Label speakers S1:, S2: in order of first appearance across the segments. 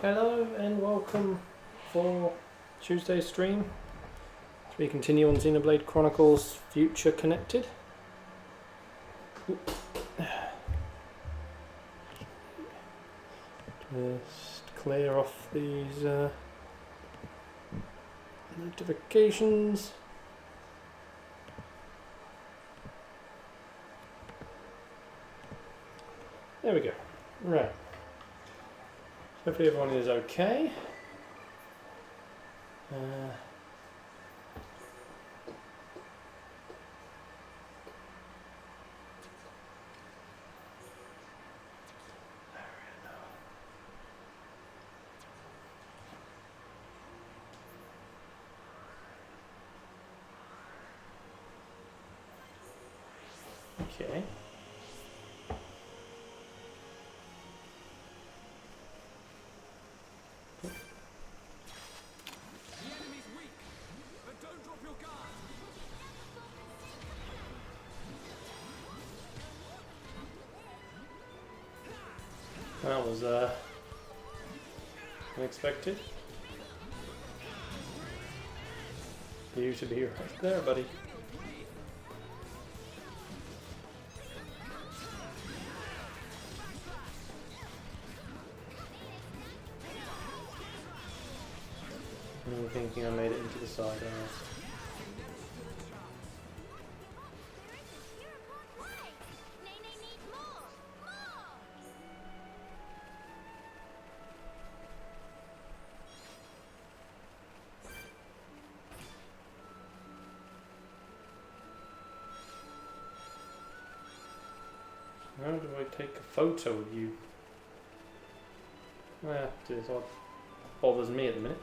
S1: Hello and welcome for Tuesday's stream as we continue on Xenoblade Chronicles Future Connected. Just clear off these notifications. There we go. Right. Hopefully everyone is okay. Okay. That was unexpected. You to be right there, buddy. I'm thinking I made it into the side. How do I take a photo of you? Well, it's what bothers me at the minute.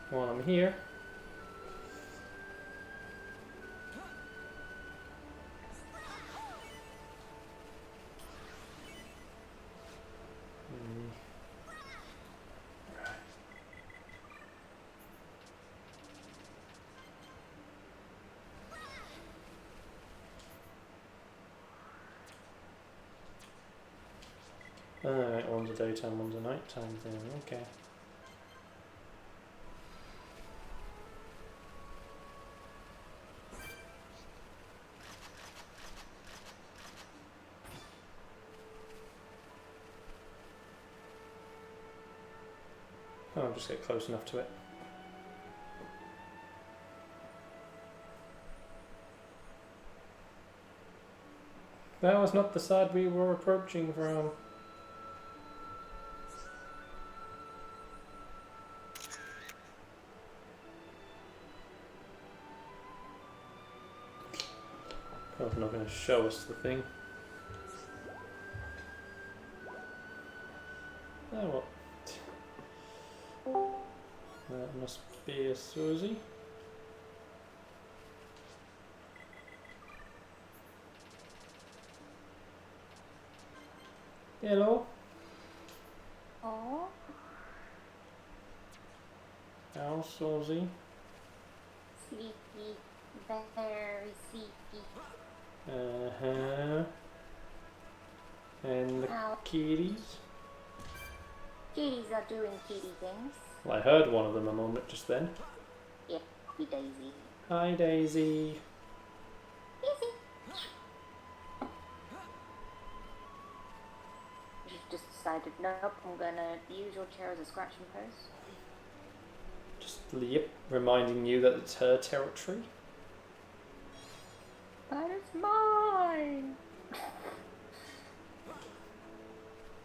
S1: While I'm here. Alright, one's a daytime, one's a nighttime thing, okay. Oh, I'll just get close enough to it. That was not the side we were approaching from. Probably not going to show us the thing. Oh well. That must be a Susie. Hello.
S2: Oh.
S1: How, Susie?
S2: Sleepy. Very sleepy.
S1: Uh-huh. And the kitties?
S2: Kitties are doing kitty things.
S1: Well, I heard one of them a moment just then.
S2: Yep, Daisy.
S1: Hi, Daisy.
S2: Daisy. You've just decided, nope, I'm gonna use your chair as a scratching post.
S1: Just, yep, reminding you that it's her territory.
S2: That is mine!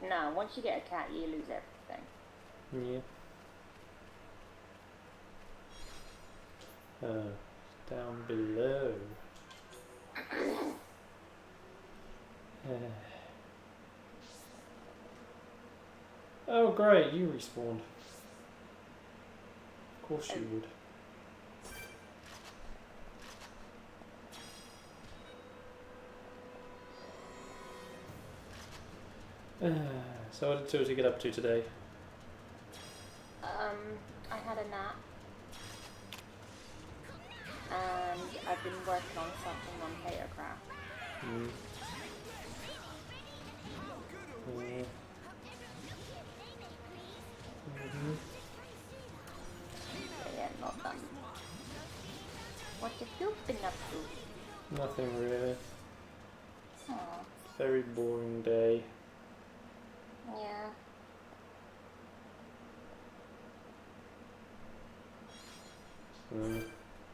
S2: No, once you get a cat, you lose everything.
S1: Yeah. Down below. Oh great, you respawned. Of course you would. So what did Susie get up to today?
S2: I had a nap. And I've been working on something on Patercraft.
S1: very boring day.
S2: Yeah.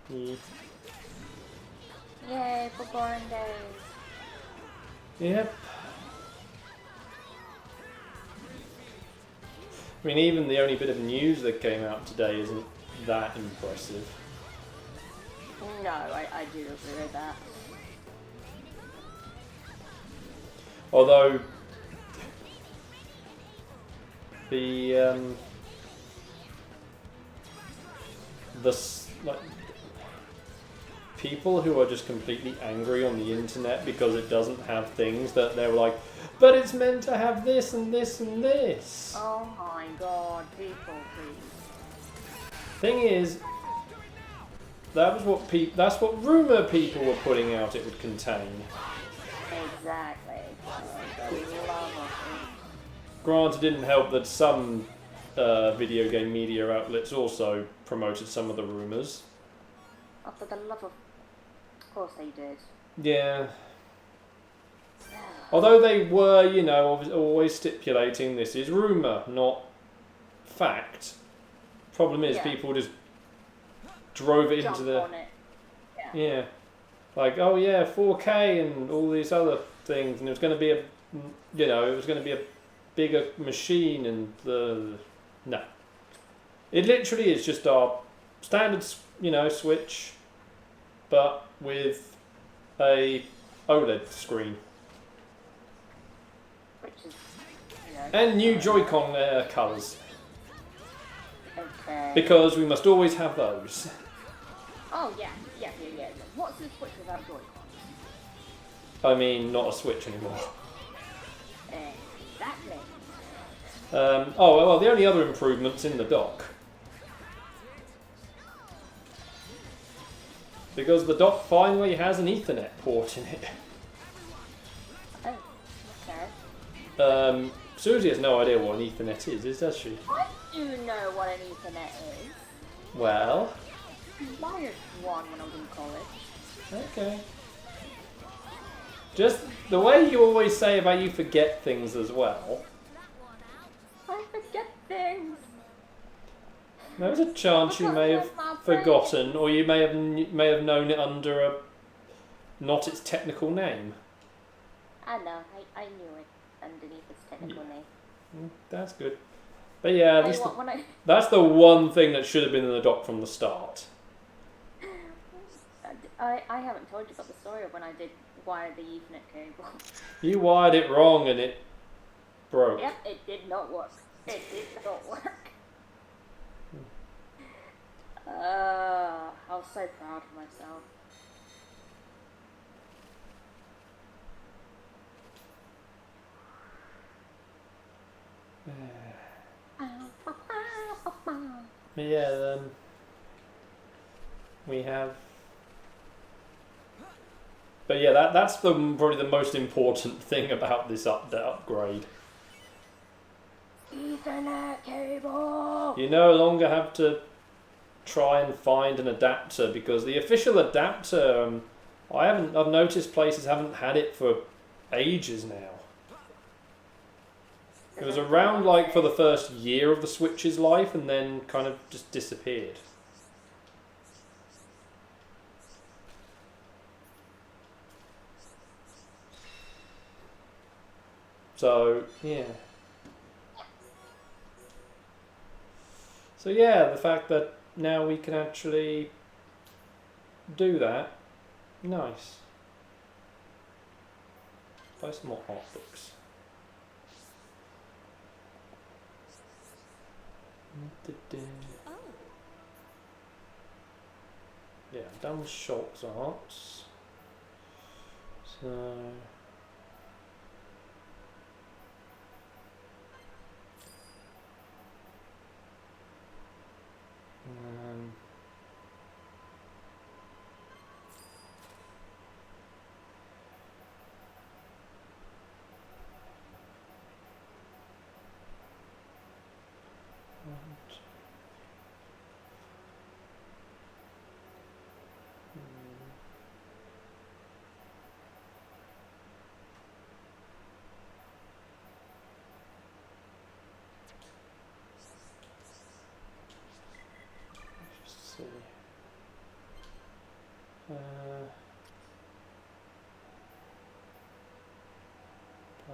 S1: Yeah.
S2: Yay for boring days.
S1: Yep. I mean, even the only bit of news that came out today isn't that impressive.
S2: No, I do agree with that.
S1: Although the like people who are just completely angry on the internet because it doesn't have things that they're like, but it's meant to have this and this and this.
S2: Oh my god, people, please.
S1: Thing is, that's what rumor people were putting out it would contain.
S2: Exactly. For the love of it.
S1: Granted, it didn't help that some video game media outlets also promoted some of the rumors.
S2: Oh, for the love of course they did.
S1: Yeah. Although they were, you know, always stipulating this is rumour, not fact. Problem is, people just drove it into the...
S2: on it.
S1: Yeah. Like, oh yeah, 4K and all these other things, and it was going to be a, you know, it was going to be a bigger machine, and no. It literally is just our standard, you know, Switch, but with a OLED screen.
S2: Which is, you know,
S1: And new Joy-Con colours.
S2: Okay.
S1: Because we must always have those.
S2: Oh yeah. What's the Switch without Joy-Cons?
S1: I mean, not a Switch anymore.
S2: Exactly.
S1: Oh, well, the only other improvements in the dock. Because the dock finally has an Ethernet port in it.
S2: Oh, okay.
S1: Susie has no idea what an Ethernet is, does she?
S2: I do know what an Ethernet is.
S1: Well...
S2: I wired one when I was in college.
S1: Okay. Just the way you always say about you forget things as well.
S2: I forget things.
S1: There's a chance you may have forgotten, or you may have known it under a not its technical name.
S2: I know. I knew it underneath its technical name.
S1: That's good. But yeah, that's the one thing that should have been in the dock from the start.
S2: I haven't told you about the story of when I did wire the Ethernet cable.
S1: You wired it wrong and it broke.
S2: Yep, it did not work. It did not work. I was so proud of myself.
S1: Yeah, we have... But yeah, that's probably the most important thing about this upgrade.
S2: Ethernet cable!
S1: You no longer have to try and find an adapter, because the official adapter, I've noticed places haven't had it for ages now. It was around like for the first year of the Switch's life and then kind of just disappeared. So, yeah. So yeah, the fact that now we can actually do that, nice. Buy some more art books. Yeah, I'm done with Schultz arts. So...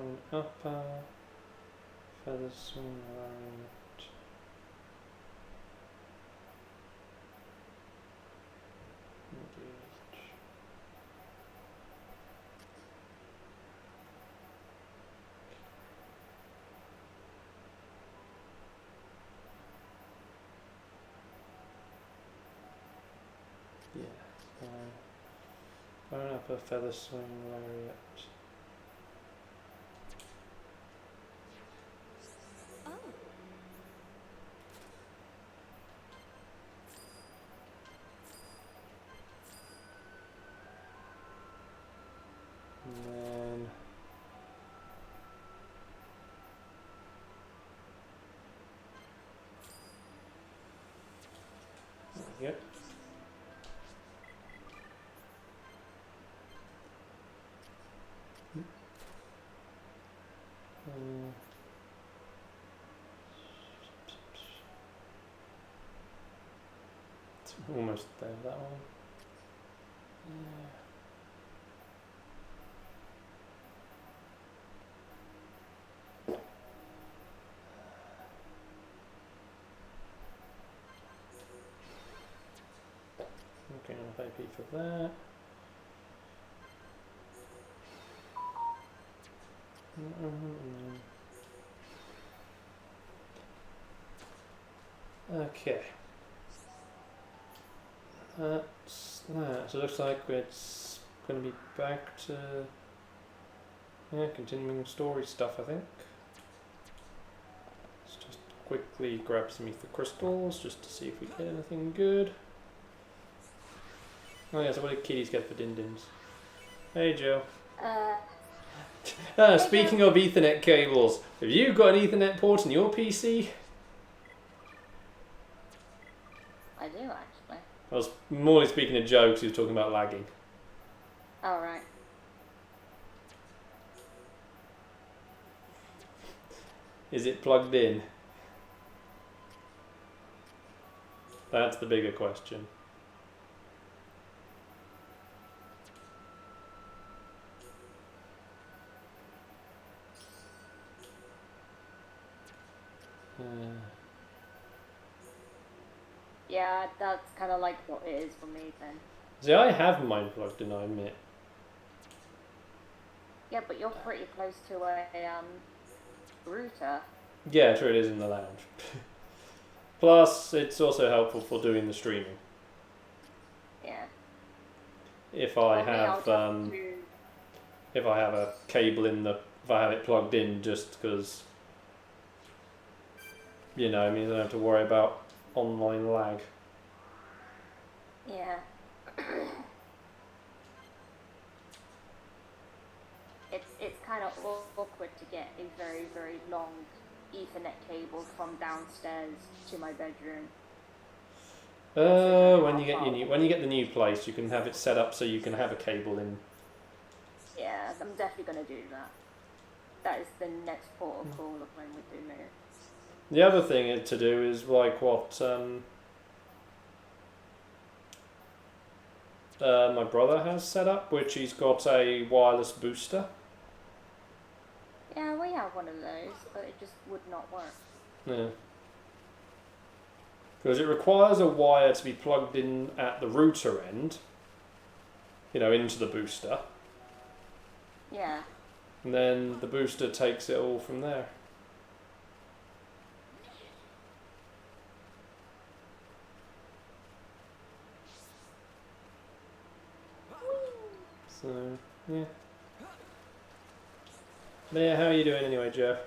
S1: One upper. Feather swing around. Yeah. Bone upper, feather swing, lariat. And then there we go. It's almost there, that one. Yeah. Okay, enough AP for that. Okay. That's that. So it looks like it's going to be back to continuing story stuff, I think. Let's just quickly grab some ether crystals just to see if we get anything good. Oh yeah, so what did kitties get for din-dins? Hey Joe. Speaking of Ethernet cables, have you got an Ethernet port in your PC?
S2: I do actually.
S1: I was more speaking of Joe because he was talking about lagging.
S2: Oh right.
S1: Is it plugged in? That's the bigger question.
S2: Yeah, that's kind of like what it is for me then.
S1: See, I have mine plugged in, I admit.
S2: Yeah, but you're pretty close to a router.
S1: Yeah, true, it is in the lounge. Plus, it's also helpful for doing the streaming.
S2: Yeah.
S1: If I have a cable in the, if I have it plugged in, just because, you know, it means I don't have to worry about online lag.
S2: Yeah. It's kind of awkward to get a very, very long Ethernet cable from downstairs to my bedroom.
S1: When you get the new place, you can have it set up so you can have a cable in.
S2: Yeah, I'm definitely gonna do that. That is the next port of call of when we do move.
S1: The other thing to do is like what my brother has set up, which he's got a wireless booster.
S2: Yeah, we have one of those, but it just would not work.
S1: Yeah. Because it requires a wire to be plugged in at the router end, you know, into the booster.
S2: Yeah.
S1: And then the booster takes it all from there. So, yeah. But yeah, how are you doing anyway, Joe?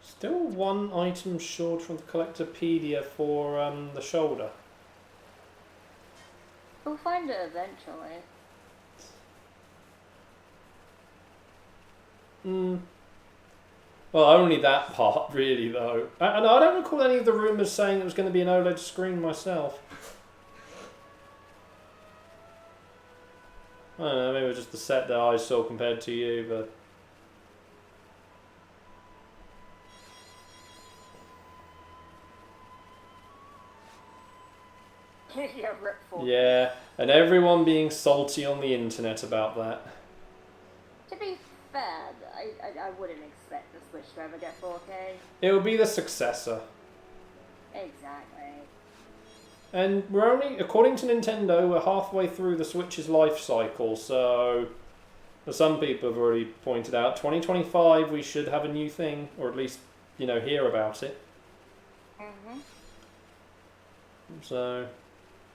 S1: Still one item short from the Collectopedia for the shoulder.
S2: We'll find it eventually.
S1: Well, only that part, really, though. And I don't recall any of the rumours saying it was going to be an OLED screen myself. I don't know, maybe it was just the set that I saw compared to you, but...
S2: Yeah, rip 4K.
S1: Yeah, and everyone being salty on the internet about that.
S2: To be fair, I wouldn't expect the Switch to ever get 4K.
S1: It will be the successor.
S2: Exactly.
S1: And we're only, according to Nintendo, we're halfway through the Switch's life cycle, so... As some people have already pointed out, 2025 we should have a new thing, or at least, you know, hear about it.
S2: Mm-hmm.
S1: So...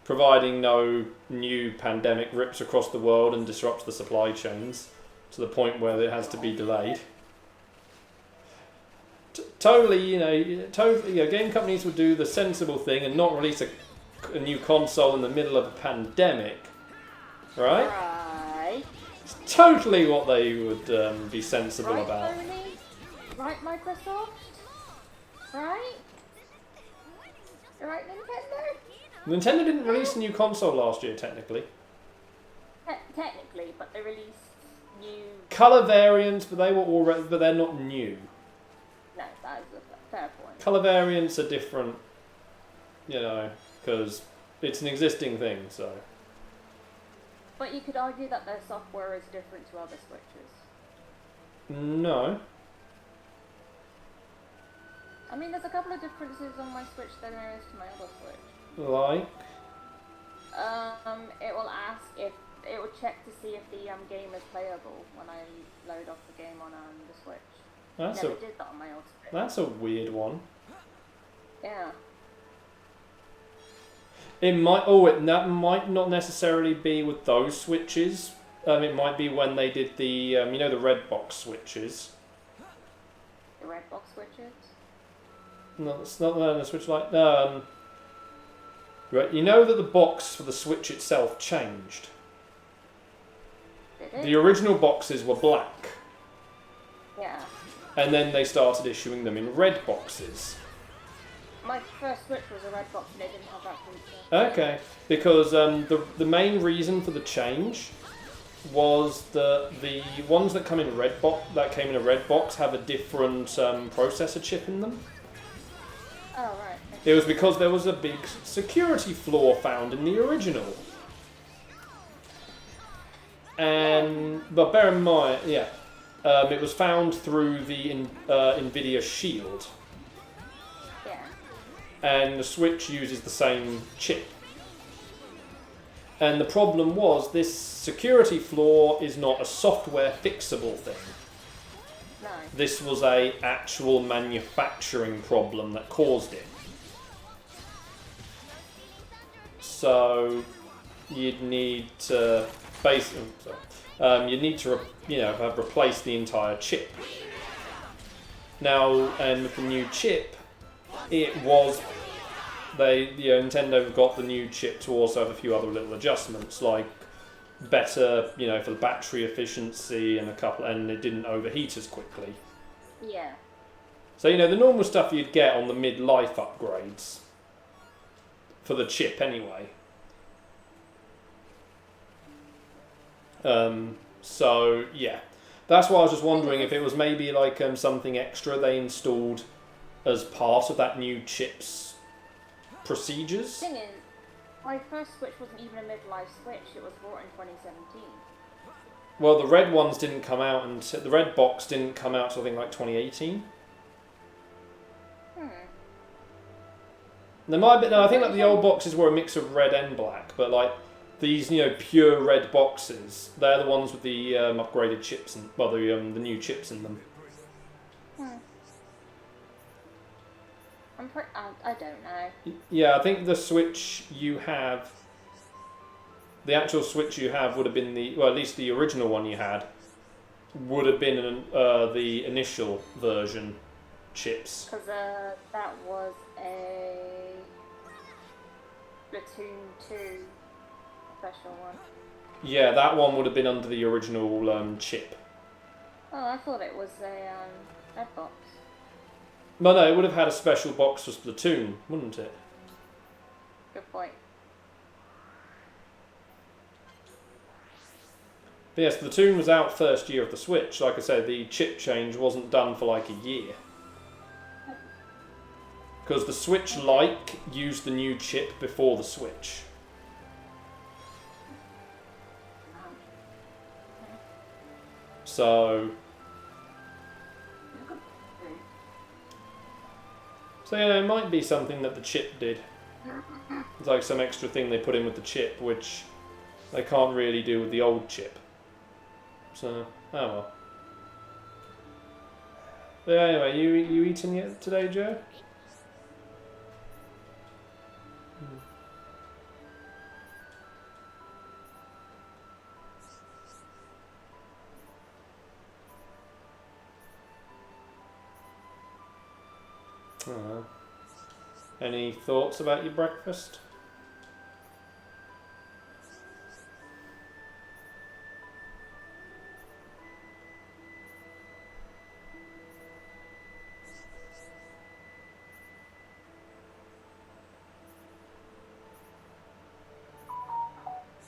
S1: Providing no new pandemic rips across the world and disrupts the supply chains to the point where it has to be delayed. Totally, you know, game companies would do the sensible thing and not release a new console in the middle of a pandemic, right?
S2: Right.
S1: It's totally what they would be sensible
S2: Right,
S1: about.
S2: Sony? Right, Microsoft? Right? Right, Nintendo?
S1: Nintendo didn't release a new console last year, technically.
S2: Technically, but they released new...
S1: Colour variants, but they were already, but they're not new.
S2: No, that is a fair point.
S1: Colour variants are different, you know, because it's an existing thing, so...
S2: But you could argue that their software is different to other Switches.
S1: No.
S2: I mean, there's a couple of differences on my Switch than there is to my other Switch.
S1: Like?
S2: It will ask if... It will check to see if the game is playable when I load off the game on the Switch. Never did that on my old Switch.
S1: That's a weird one.
S2: Yeah.
S1: It might... that might not necessarily be with those Switches. It might be when they did the... you know, the red box Switches.
S2: The red box Switches?
S1: No, it's not the Switch like... right, you know that the box for the Switch itself changed.
S2: Did it?
S1: The original boxes were black.
S2: Yeah.
S1: And then they started issuing them in red boxes.
S2: My first Switch was a red box and it didn't have that feature.
S1: Okay, because the main reason for the change was that the ones that come in came in a red box have a different processor chip in them.
S2: Oh, right.
S1: It was because there was a big security flaw found in the original. But bear in mind, it was found through the NVIDIA Shield.
S2: Yeah.
S1: And the Switch uses the same chip. And the problem was, this security flaw is not a software fixable thing.
S2: No.
S1: This was an actual manufacturing problem that caused it. So you'd need to have replaced the entire chip. Now, and with the new chip, Nintendo got the new chip to also have a few other little adjustments, like better, for the battery efficiency and it didn't overheat as quickly.
S2: Yeah.
S1: So, the normal stuff you'd get on the mid-life upgrades. For the chip, anyway. So, yeah. That's why I was just wondering if it was maybe like something extra they installed as part of that new chip's procedures.
S2: The thing is, my first Switch wasn't even a mid-life Switch, it was bought in 2017.
S1: Well, the red ones didn't come out until... The red box didn't come out until I think like 2018. There might be... No, I think like the old boxes were a mix of red and black, but like these, pure red boxes, they're the ones with the upgraded chips and the new chips in them.
S2: I don't know.
S1: Yeah, I think the Switch you have, the actual Switch you have would have been at least the original one you had would have been the initial version chips.
S2: Because that was a Splatoon 2 special one.
S1: Yeah, that one would have been under the original chip.
S2: Oh, I thought it was a red box.
S1: No, it would have had a special box for Splatoon, wouldn't it?
S2: Good point.
S1: But yes, the Splatoon was out first year of the Switch. Like I said, the chip change wasn't done for like a year. Because the Switch Lite used the new chip before the Switch. So yeah, it might be something that the chip did. It's like some extra thing they put in with the chip, which they can't really do with the old chip. So, oh well. But anyway, you eating yet today, Joe? Any thoughts about your breakfast?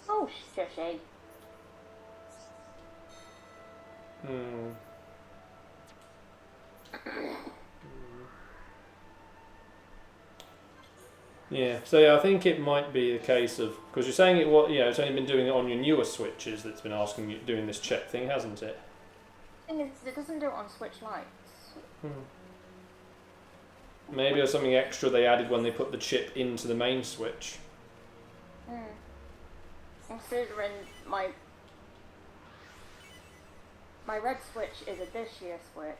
S2: Oh, shushy.
S1: Yeah, so yeah, I think it might be a case of, because you're saying it's only been doing it on your newer Switches that's been asking you doing this check thing, hasn't it?
S2: The thing is, it doesn't do it on Switch Lites.
S1: Maybe there's something extra they added when they put the chip into the main Switch.
S2: Considering my red Switch is a this year Switch.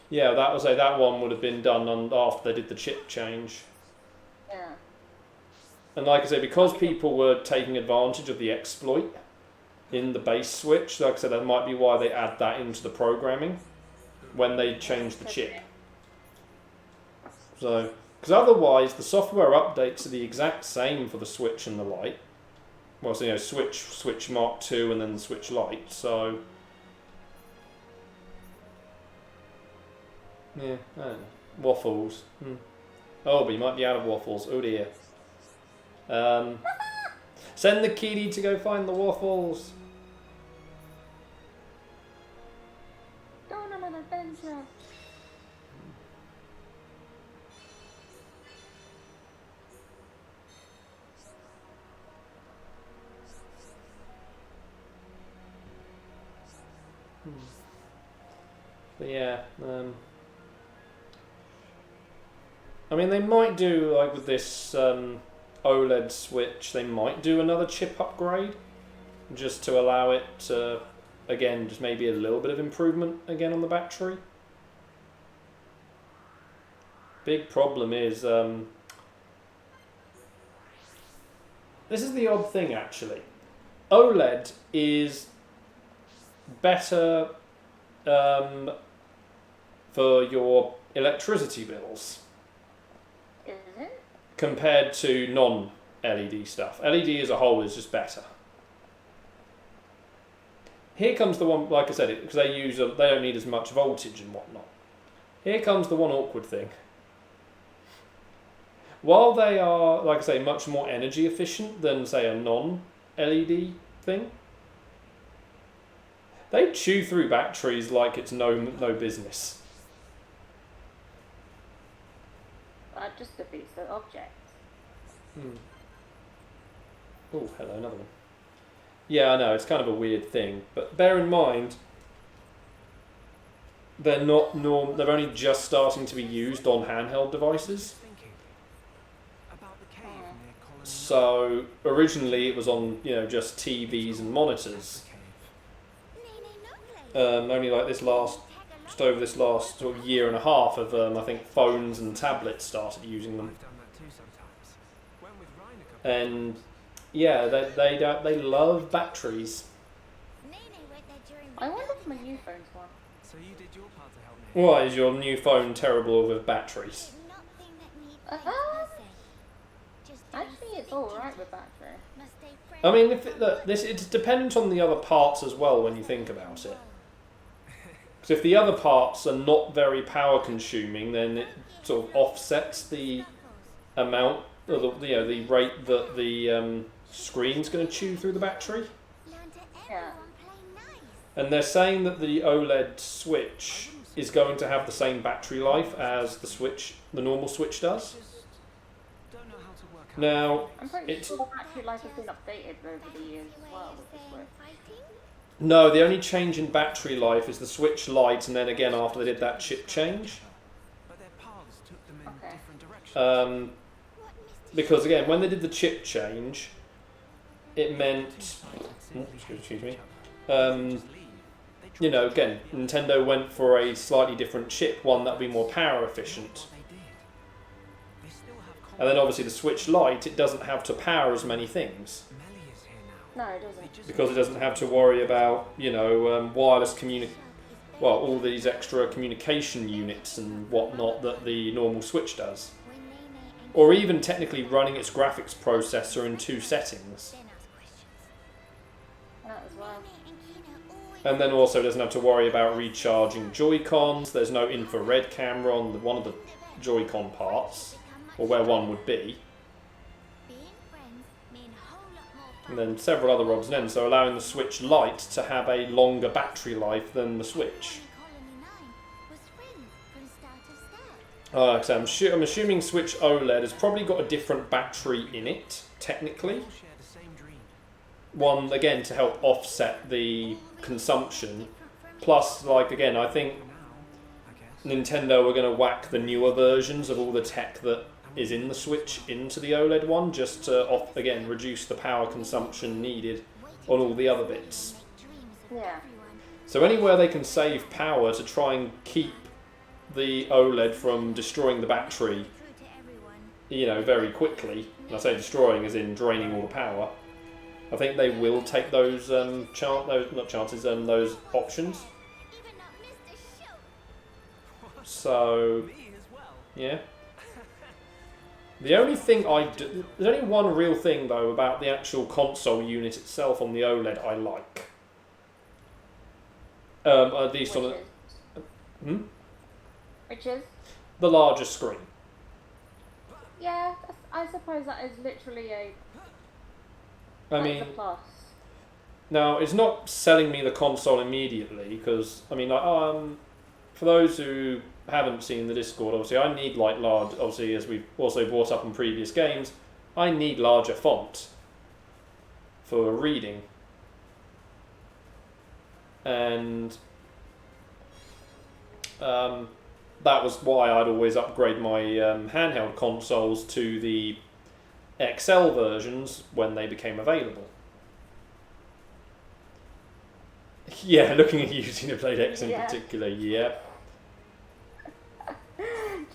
S1: Yeah, that one would have been done after they did the chip change.
S2: Yeah.
S1: And like I say, because people were taking advantage of the exploit in the base Switch, like I said, that might be why they add that into the programming when they change the chip. So, because otherwise the software updates are the exact same for the Switch and the Lite. Well, so Switch Mark II and then the Switch Lite. So, yeah, I don't know. Waffles. Oh, but you might be out of waffles. Oh dear. Send the kitty to go find the waffles.
S2: Go on an adventure.
S1: But yeah, I mean, they might do, like with this OLED Switch, they might do another chip upgrade, just to allow it to, again, just maybe a little bit of improvement again on the battery. Big problem is, this is the odd thing actually, OLED is better for your electricity bills.
S2: Is it?
S1: Compared to non-LED stuff. LED as a whole is just better. Here comes the one, like I said, because they don't need as much voltage and whatnot. Here comes the one awkward thing. While they are, like I say, much more energy efficient than, say, a non-LED thing, they chew through batteries like it's no business.
S2: That just defeats the object.
S1: Oh, hello, another one. Yeah, I know, it's kind of a weird thing, but bear in mind, they're they're only just starting to be used on handheld devices. So, originally it was on, just TVs and monitors. Only like just over this last sort of year and a half of, I think, phones and tablets started using them. And yeah, they love batteries.
S2: I wonder if my new phone's one.
S3: So you did your part to help me.
S1: Why is your new phone terrible with batteries?
S2: Actually, it's alright with battery.
S1: I mean, it's dependent on the other parts as well when you think about it. Because if the other parts are not very power consuming, then it sort of offsets the amount, or the rate that the screen's going to chew through the battery.
S2: Yeah.
S1: And they're saying that the OLED Switch is going to have the same battery life as the normal Switch does. Now,
S2: I'm pretty sure the battery life has been updated over the years as well with the Switch.
S1: No, the only change in battery life is the Switch Lite, and then again after they did that chip change.
S2: Okay.
S1: Because again, when they did the chip change, it meant, excuse me, you know, again, Nintendo went for a slightly different chip, one that would be more power efficient. And then obviously the Switch Lite, it doesn't have to power as many things.
S2: No, it doesn't.
S1: Because it doesn't have to worry about, you know, wireless all these extra communication units and whatnot that the normal Switch does. Or even technically running its graphics processor in 2 settings.
S2: That as well.
S1: And then also doesn't have to worry about recharging Joy-Cons. There's no infrared camera on one of the Joy-Con parts, or where one would be. And then several other odds and ends, so allowing the Switch Lite to have a longer battery life than the Switch. So I'm assuming Switch OLED has probably got a different battery in it, technically. One, again, to help offset the consumption. Plus, like, again, I think Nintendo are going to whack the newer versions of all the tech that is in the Switch into the OLED one, just to, again, reduce the power consumption needed on all the other bits.
S2: Yeah.
S1: So anywhere they can save power to try and keep the OLED from destroying the battery, you know, very quickly, and I say destroying as in draining all the power, I think they will take those those options. So, yeah. The only thing there's only one real thing though about the actual console unit itself on the OLED I like. At least on the...
S2: Which is?
S1: The larger screen.
S2: Yeah, I suppose that is literally a plus.
S1: Now, it's not selling me the console immediately, because, I mean, for those who haven't seen the Discord, obviously, I need, like, large, obviously, as we've also brought up in previous games, I need larger font for reading. And that was why I'd always upgrade my handheld consoles to the XL versions when they became available. Yeah, looking at you, Xenoblade X in particular, yeah.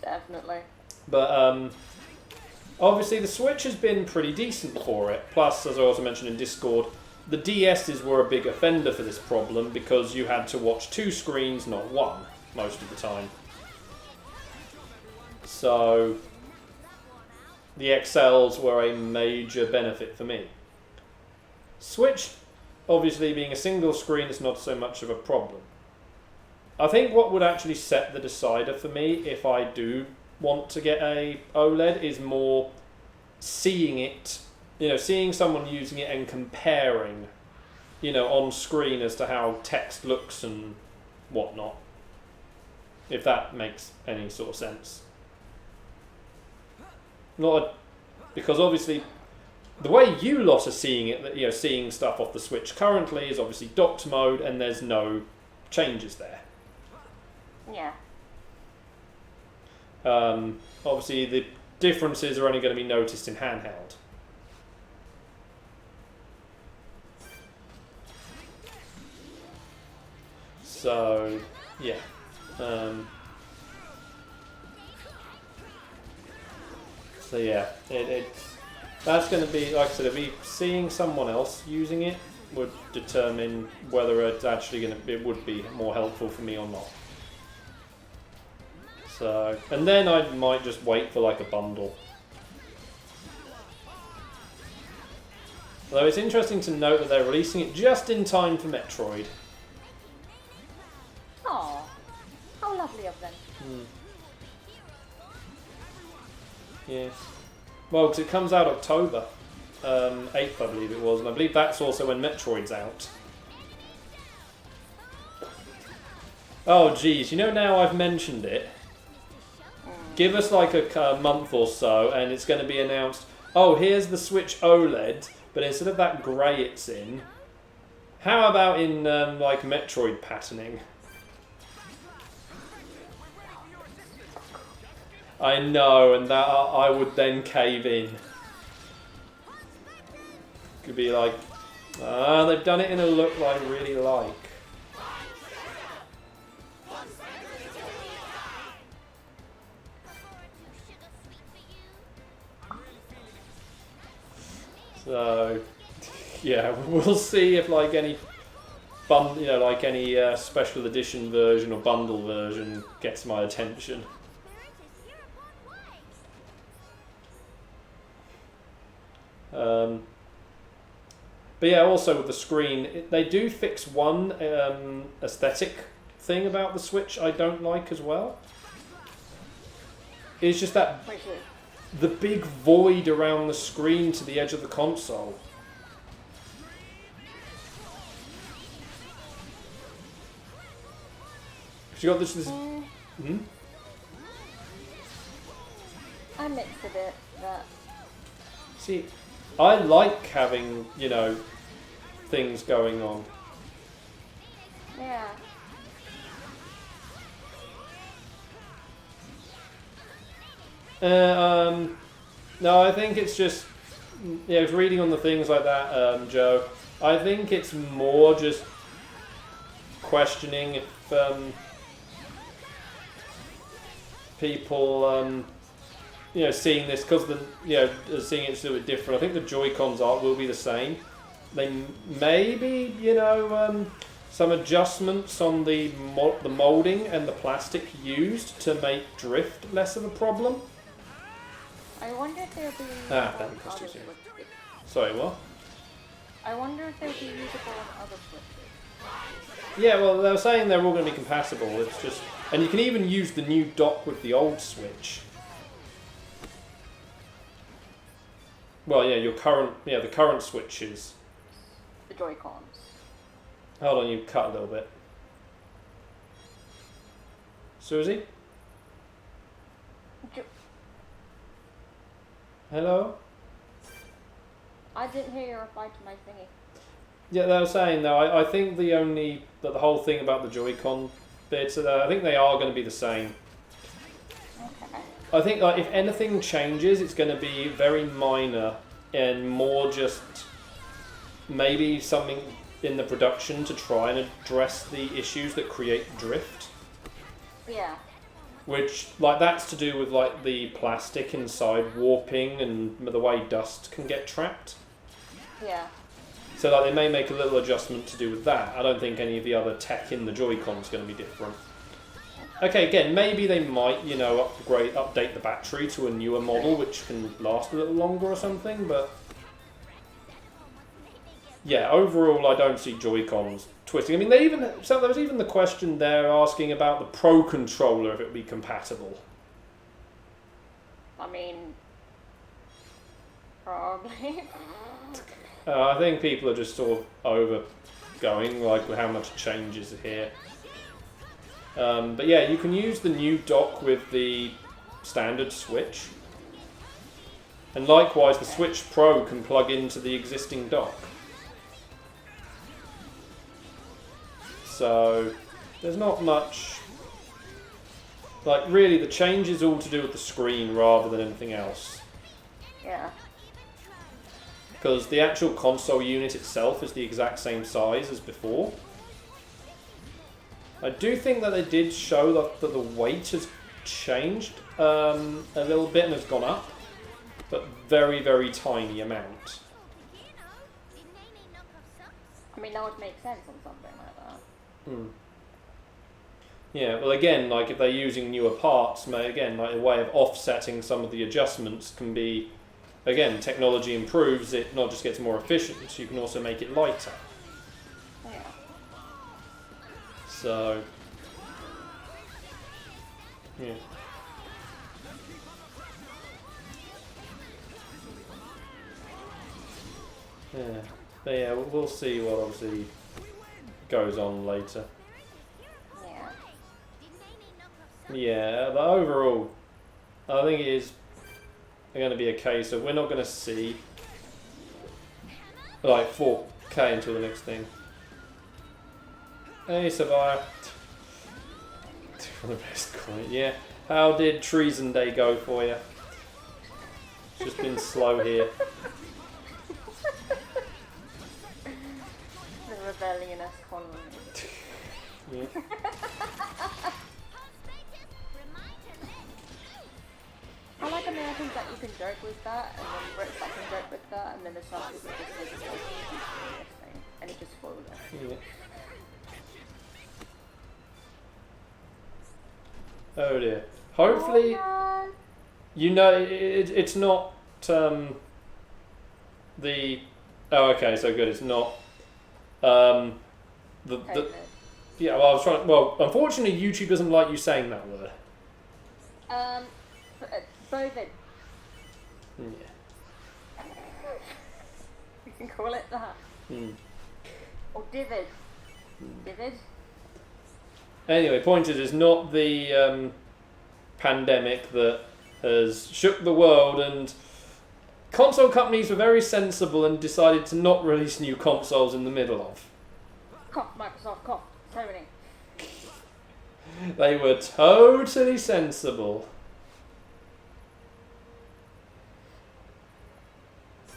S2: Definitely.
S1: But obviously the Switch has been pretty decent for it. Plus, as I also mentioned in Discord, the DSs were a big offender for this problem because you had to watch 2 screens, not 1, most of the time. So the XLs were a major benefit for me. Switch, obviously being a single screen, is not so much of a problem. I think what would actually set the decider for me if I do want to get a OLED is more seeing it, you know, seeing someone using it and comparing, you know, on screen as to how text looks and whatnot. If that makes any sort of sense. Because obviously the way you lot are seeing it, you know, seeing stuff off the Switch currently is obviously docked mode and there's no changes there.
S2: Yeah.
S1: Obviously the differences are only going to be noticed in handheld. So, yeah. So yeah, that's going to be, like I said, seeing someone else using it would determine whether it's actually it would be more helpful for me or not. So, and then I might just wait for like a bundle. Although it's interesting to note that they're releasing it just in time for Metroid.
S2: Oh, how lovely of them.
S1: Yes. Well, because it comes out October 8th, I believe it was, and I believe that's also when Metroid's out. Oh, geez. You know, now I've mentioned it, give us like a month or so, and it's going to be announced, oh, here's the Switch OLED, but instead of that grey it's in, how about in, like, Metroid patterning? I know, and that I would then cave in. Could be like, they've done it in a look I really like. So, yeah, we'll see if like any any special edition version or bundle version gets my attention. But yeah, also with the screen, they do fix one aesthetic thing about the Switch I don't like as well. It's just that the big void around the screen to the edge of the console. You got this.
S2: I mixed a bit, but
S1: see, I like having, you know, things going on.
S2: yeah.
S1: No, I think it's just, yeah, I was reading on the things like that, Joe. I think it's more just questioning if people, you know, seeing this because seeing it do it different. I think the Joy-Cons will be the same. They maybe, you know, some adjustments on the molding and the plastic used to make drift less of a problem.
S2: I wonder if they'll be
S1: Sorry, what?
S2: I wonder if they'll be usable on other Switches.
S1: Yeah, well, they were saying they're all going to be compatible. It's just, and you can even use the new dock with the old Switch. Well, yeah, the current Switches.
S2: The Joy-Cons.
S1: Hold on, you cut a little bit. Susie? Hello?
S2: I didn't hear your reply to my thingy.
S1: Yeah, they were saying though, I think the whole thing about the Joy-Con bits, I think they are going to be the same.
S2: Okay.
S1: I think like if anything changes, it's going to be very minor and more just maybe something in the production to try and address the issues that create drift.
S2: Yeah.
S1: Which, like, that's to do with like the plastic inside warping and the way dust can get trapped.
S2: Yeah.
S1: So like they may make a little adjustment to do with that. I don't think any of the other tech in the Joy-Con is going to be different. Okay, again, maybe they might, you know, update the battery to a newer model which can last a little longer or something, but yeah, overall I don't see Joy-Cons twisting. I mean, there was even the question there asking about the Pro controller if it would be compatible.
S2: I mean, probably.
S1: I think people are just sort of overgoing, like, how much changes here. But yeah, you can use the new dock with the standard Switch. And likewise, the Switch Pro can plug into the existing dock. So, there's not much... Like, really, the change is all to do with the screen rather than anything else.
S2: Yeah.
S1: Because the actual console unit itself is the exact same size as before. I do think that they did show that the weight has changed a little bit and has gone up, but very, very tiny amount.
S2: I mean, that would make sense on something like that.
S1: Hmm. Yeah, well again, like if they're using newer parts, again, like a way of offsetting some of the adjustments can be, again, technology improves, it not just gets more efficient, you can also make it lighter.
S2: Yeah.
S1: So, yeah. Yeah, but yeah, we'll see what obviously goes on later.
S2: Yeah.
S1: Yeah, but overall, I think it is going to be a case of we're not going to see like 4K until the next thing. Hey, Savire. The best comment. Yeah. How did Treason Day go for you? It's just been slow here.
S2: The rebellionist colony.
S1: Yeah.
S2: I like Americans that you can joke with that, and then Brits that can joke with that, and then the South people just do this thing, and it just follows it.
S1: Yeah. Oh dear. Hopefully, you know, it's not the. Oh, okay, so good. It's not the. Yeah, well, I was trying. Well, unfortunately, YouTube doesn't like you saying that word.
S2: Bovid.
S1: Yeah.
S2: You can call it that. Or Divid. Divid.
S1: Anyway, point is, it's not the pandemic that has shook the world, and console companies were very sensible and decided to not release new consoles in the middle of.
S2: Cough, Microsoft, cough. Sony.
S1: They were totally sensible.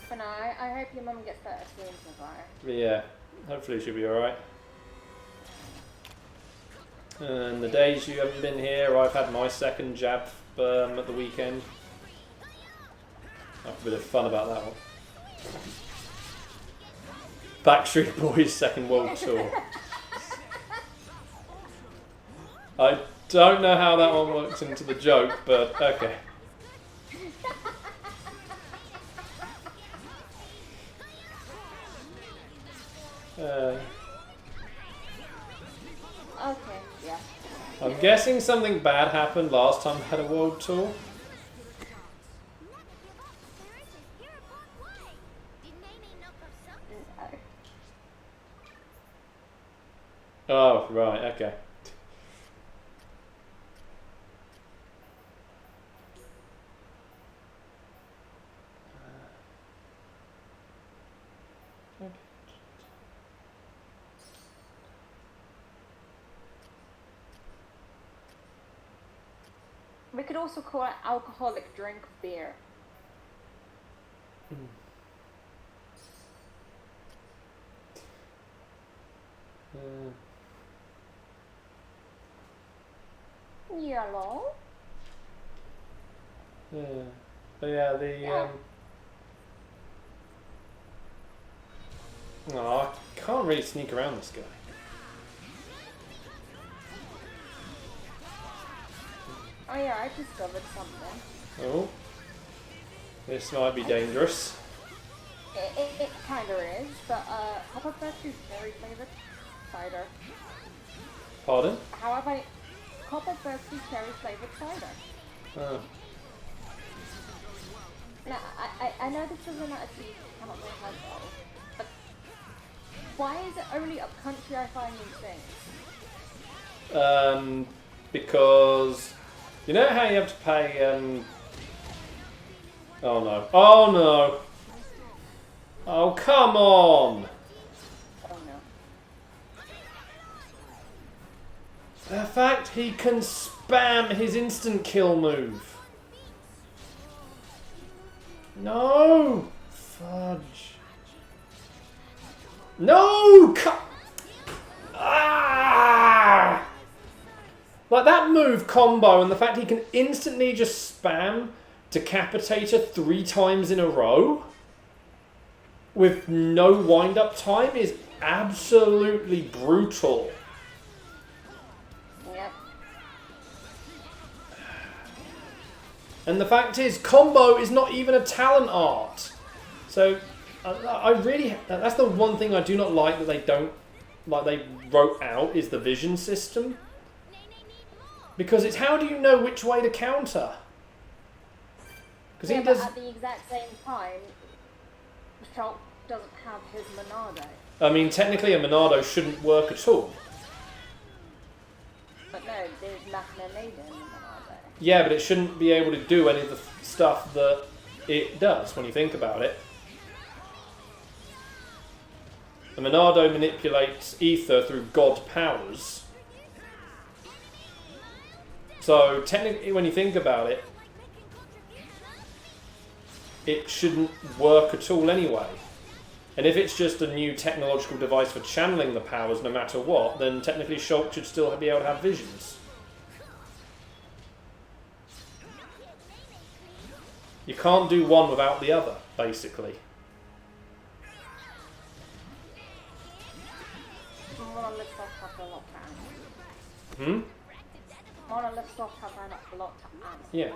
S2: For now, I hope your mum gets better soon, Savire.
S1: Yeah, hopefully she'll be alright. And the days you haven't been here, I've had my second jab at the weekend. I've a bit of fun about that one. Backstreet Boys' second world tour. I don't know how that one works into the joke, but okay.
S2: Okay, yeah.
S1: I'm guessing something bad happened last time I had a world tour. Oh, right, okay.
S2: We could also call it alcoholic drink beer. Yellow.
S1: Yeah. But yeah, the oh, I can't really sneak around this guy.
S2: Oh yeah, I discovered something.
S1: Oh. This might be dangerous.
S2: It kind of is, but Copper Bert's very flavoured cider.
S1: Pardon?
S2: How have I... Copper Bert's cherry flavoured cider.
S1: Oh.
S2: Now, I know this doesn't actually come up with alcohol, but why is it only upcountry I find these things?
S1: Because you know how you have to pay. Oh no! Oh no! Oh come on!
S2: Oh no!
S1: The fact he can spam his instant kill move. No! Fudge. No! Ah! Like that move combo and the fact he can instantly just spam Decapitator 3 times in a row with no wind-up time is absolutely brutal.
S2: Yep.
S1: And the fact is, combo is not even a talent art. So, I really... That's the one thing I do not like that they don't... Like, they wrote out, is the vision system. Because it's how do you know which way to counter? Because
S2: yeah,
S1: he does...
S2: but at the exact same time, Shulk doesn't have his Monado.
S1: I mean, technically a Monado shouldn't work at all.
S2: But No, there's nothing laden in the Monado.
S1: Yeah, but it shouldn't be able to do any of the stuff that it does when you think about it. The Monado manipulates ether through god powers. So technically, when you think about it, it shouldn't work at all anyway. And if it's just a new technological device for channeling the powers no matter what, then technically Shulk should still be able to have visions. You can't do one without the other, basically.
S2: Monolith Soft have a lot to
S1: Hmm?
S2: Monolith Soft have a lot to add.
S1: Yeah.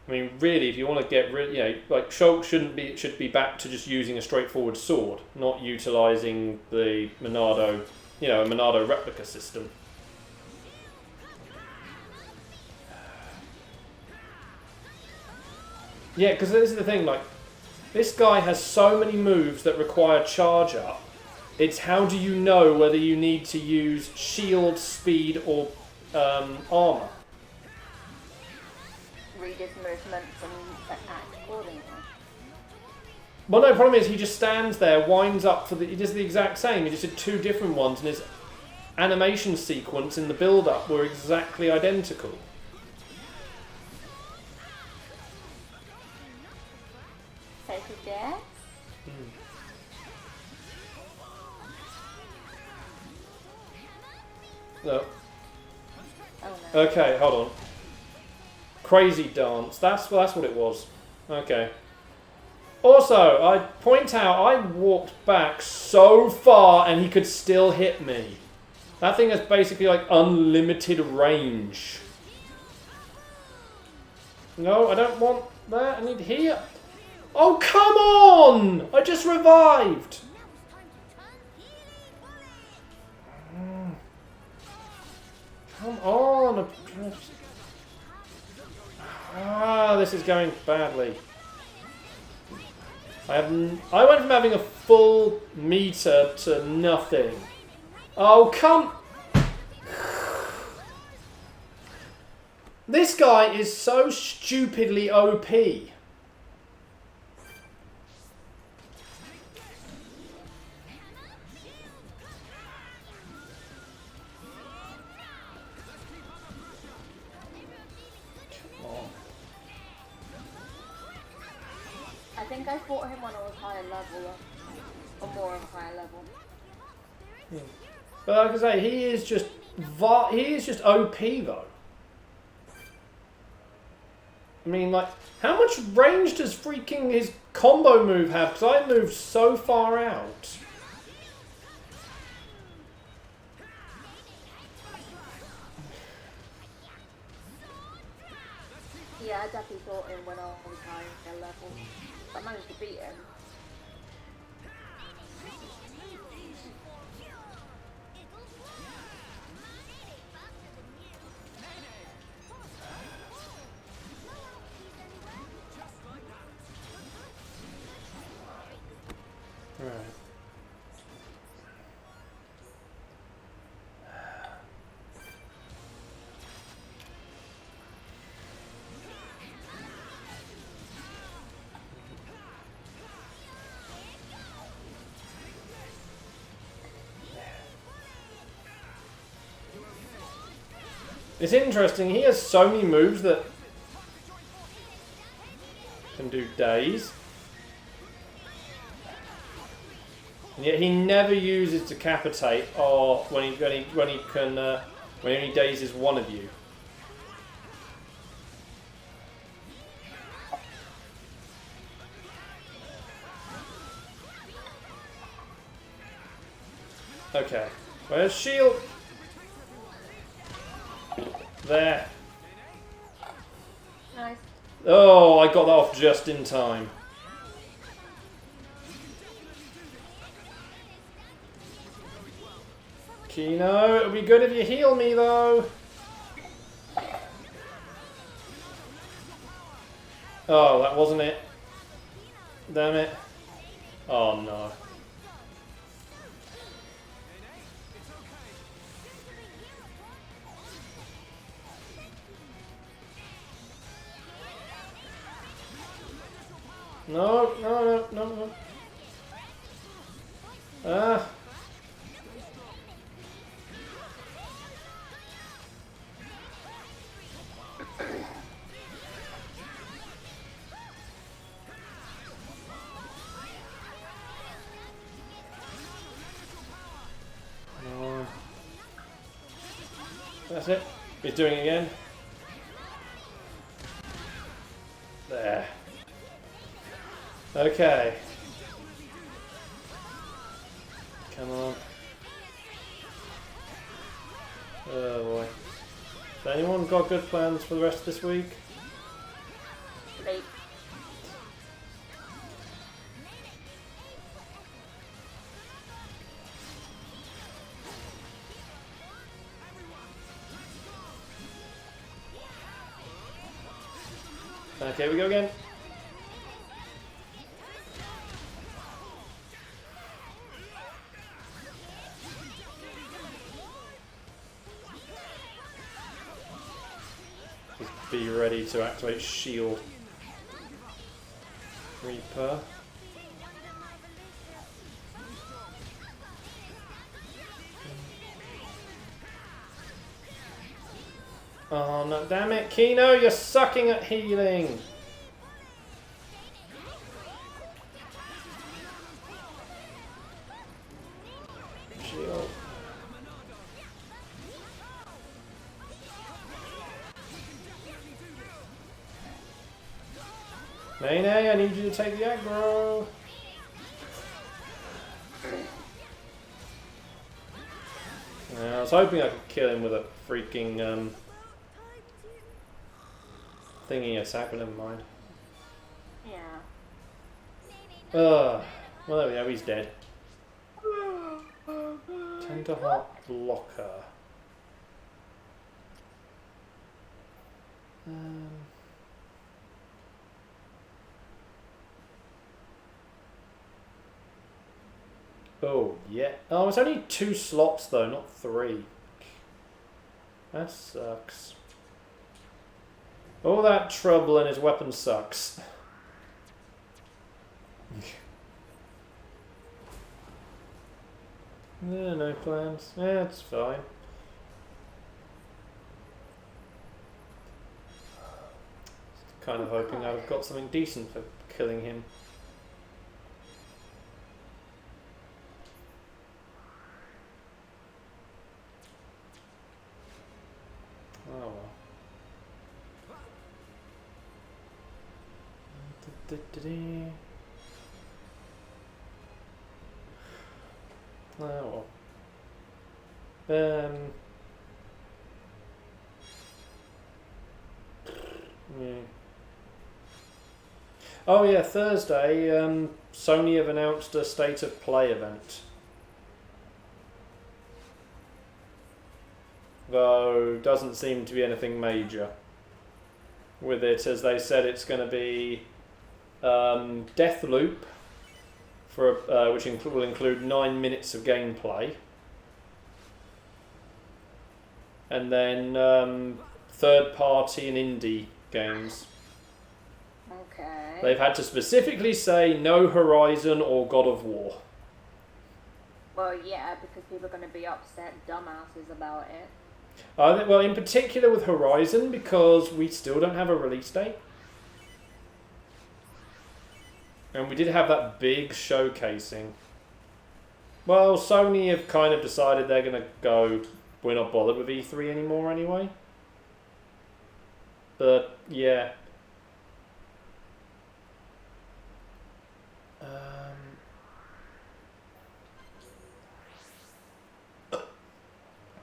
S1: I mean, really, if you want to get rid, you know, like Shulk should be back to just using a straightforward sword, not utilising the Monado, you know, a Monado replica system. Yeah, because this is the thing, like, this guy has so many moves that require charge up. It's how do you know whether you need to use shield, speed, or armour?
S2: Read his movements and act accordingly.
S1: Well, no, problem is he just stands there, winds up for the... He does the exact same. He just did two different ones, and his animation sequence in the build-up were exactly identical.
S2: Take a guess?
S1: No.
S2: Oh no.
S1: Okay, hold on. Crazy dance. That's what it was. Okay. Also, I'd point out I walked back so far and he could still hit me. That thing has basically like unlimited range. No, I don't want that. I need here. Oh, come on! I just revived. Come on. Ah, this is going badly. I went from having a full meter to nothing. Oh, come... This guy is so stupidly OP.
S2: I think I fought him when I was higher level, or more of a higher level.
S1: But like I say, he is just OP though. I mean, like, how much range does freaking his combo move have? Because I moved so far out.
S2: Yeah, I definitely fought him when I was higher level. I managed to beat him.
S1: Right. It's interesting, he has so many moves that can do days. And yet he never uses Decapitate or when he dazes one of you. Okay. Where's shield? There.
S2: Nice.
S1: Oh, I got that off just in time. Kino, it'll be good if you heal me though. Oh, that wasn't it. Damn it. Oh no. No, no, no, no, no. Ah. No. That's it. He's doing it again. There. Okay. Come on. Oh boy. Has anyone got good plans for the rest of this week?
S2: Late.
S1: Okay, we go again. Just be ready to activate shield. Reaper. Oh no, damn it, Kino, you're sucking at healing! Shield. Nene, I need you to take the aggro! I was hoping I could kill him with a freaking thingy attack, but never mind.
S2: Yeah.
S1: Well there we go, he's dead. Tenderheart blocker. Oh yeah. Oh, it's only 2 slots though, not 3. That sucks. All that trouble and his weapon sucks. Yeah, no plans. Yeah, it's fine. Kind of hoping I'd have got something decent for killing him. Oh well. Oh well. Yeah. Oh yeah, Thursday, Sony have announced a State of Play event. Though, doesn't seem to be anything major with it, as they said it's going to be Deathloop, for which will include 9 minutes of gameplay. And then third party and indie games.
S2: Okay.
S1: They've had to specifically say no Horizon or God of War.
S2: Well, yeah, because people are going to be upset dumbasses about it.
S1: Well, in particular with Horizon, because we still don't have a release date. And we did have that big showcasing. Well, Sony have kind of decided they're going to go, we're not bothered with E3 anymore anyway. But, yeah.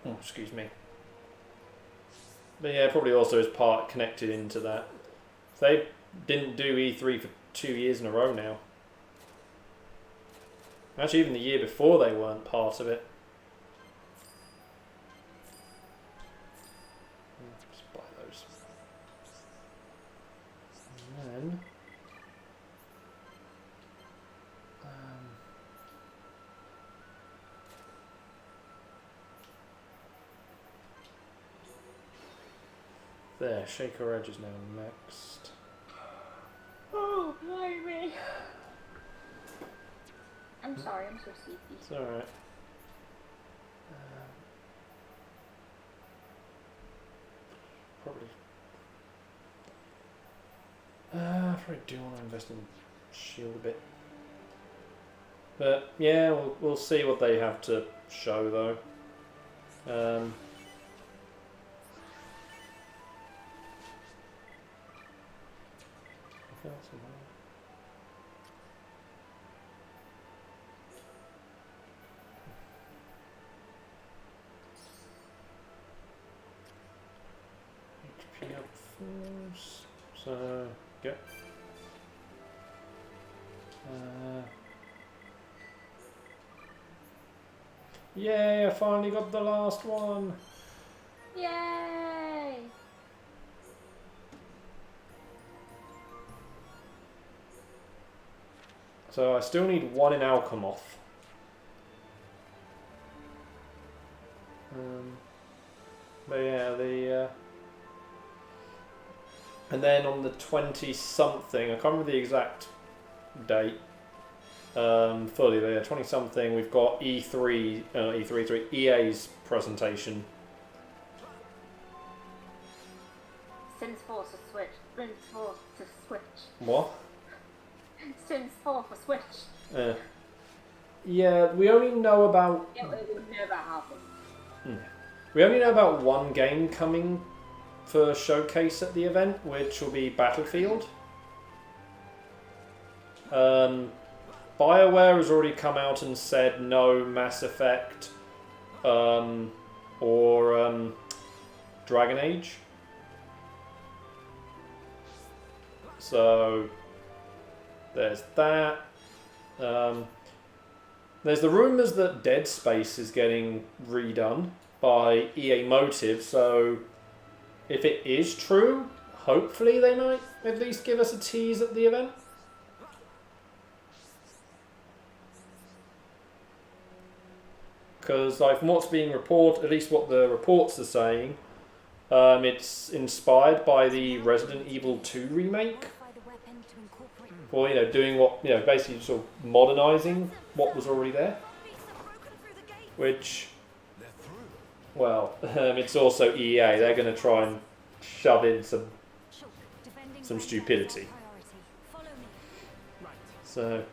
S1: Oh, excuse me. But yeah, probably also is part connected into that. They didn't do E3 for 2 years in a row now. Actually, even the year before they weren't part of it. Just buy those. And then... there, Shaker Edge is now next.
S2: Oh, blimey. me. I'm sorry, I'm so sleepy.
S1: It's alright. Probably. I probably do want to invest in Shield a bit. But yeah, we'll see what they have to show though. HP up force. So go. Yay! I finally got the last one.
S2: Yay!
S1: So I still need one in Alchemoth. But yeah, and then on the 20-something, I can't remember the exact date. Fully there, 20-something. We've got EA's presentation.
S2: Sims 4 to Switch. Sims 4 to Switch.
S1: What?
S2: Sims 4 for Switch.
S1: Yeah, we only know about.
S2: It would never happen.
S1: We only know about one game coming for showcase at the event, which will be Battlefield. BioWare has already come out and said no Mass Effect or Dragon Age. So there's that. There's the rumours that Dead Space is getting redone by EA Motive, so if it is true, hopefully they might at least give us a tease at the event. Because like from what's being reported, at least what the reports are saying, it's inspired by the Resident Evil 2 remake. Or, you know, doing what, you know, basically sort of modernising what was already there. Which, well, it's also EA. They're going to try and shove in some stupidity. So,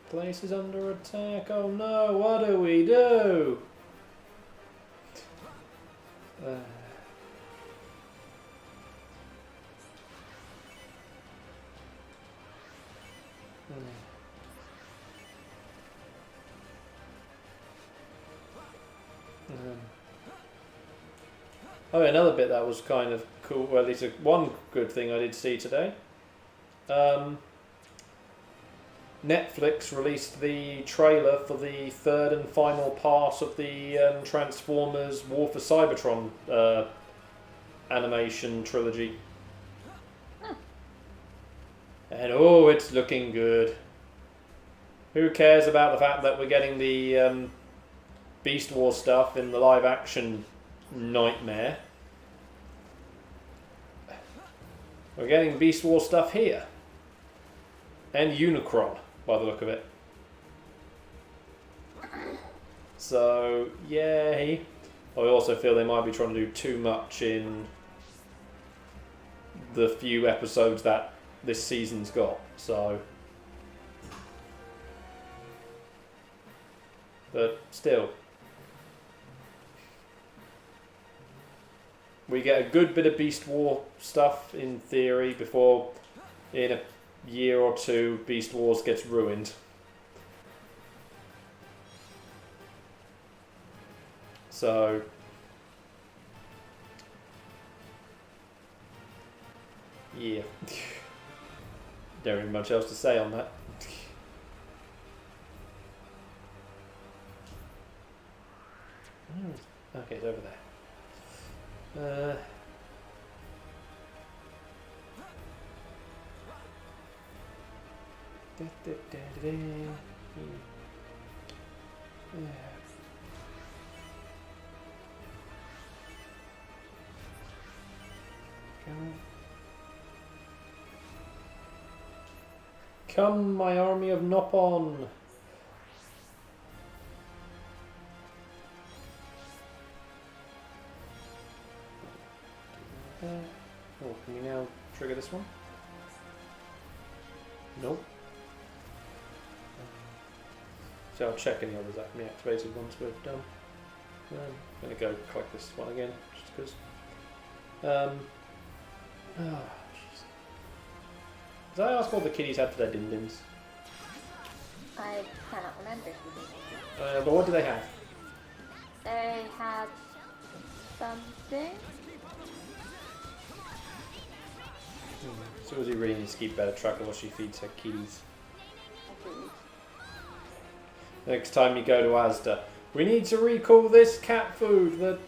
S1: place is under attack. Oh no, what do we do? Oh, another bit that was kind of cool, well, at least one good thing I did see today. Netflix released the trailer for the third and final part of the Transformers War for Cybertron animation trilogy. And oh, it's looking good. Who cares about the fact that we're getting the Beast Wars stuff in the live action nightmare? We're getting Beast Wars stuff here. And Unicron, by the look of it. So, yay. I also feel they might be trying to do too much in the few episodes that this season's got. So, but still, we get a good bit of Beast War stuff in theory before, in a year or two, Beast Wars gets ruined. So, yeah. Don't have much else to say on that. Okay, it's over there. Come, my army of Nopon! Oh, can we now trigger this one? Nope. So I'll check any others that can be activated once we're done. I'm going to go collect this one again, just because. Did I ask what the kiddies had for their din-dins?
S2: I cannot remember if we did.
S1: But what do they have?
S2: They had something.
S1: So Susie really needs to keep better track of what she feeds her kiddies. Next time you go to Asda, we need to recall this cat food that,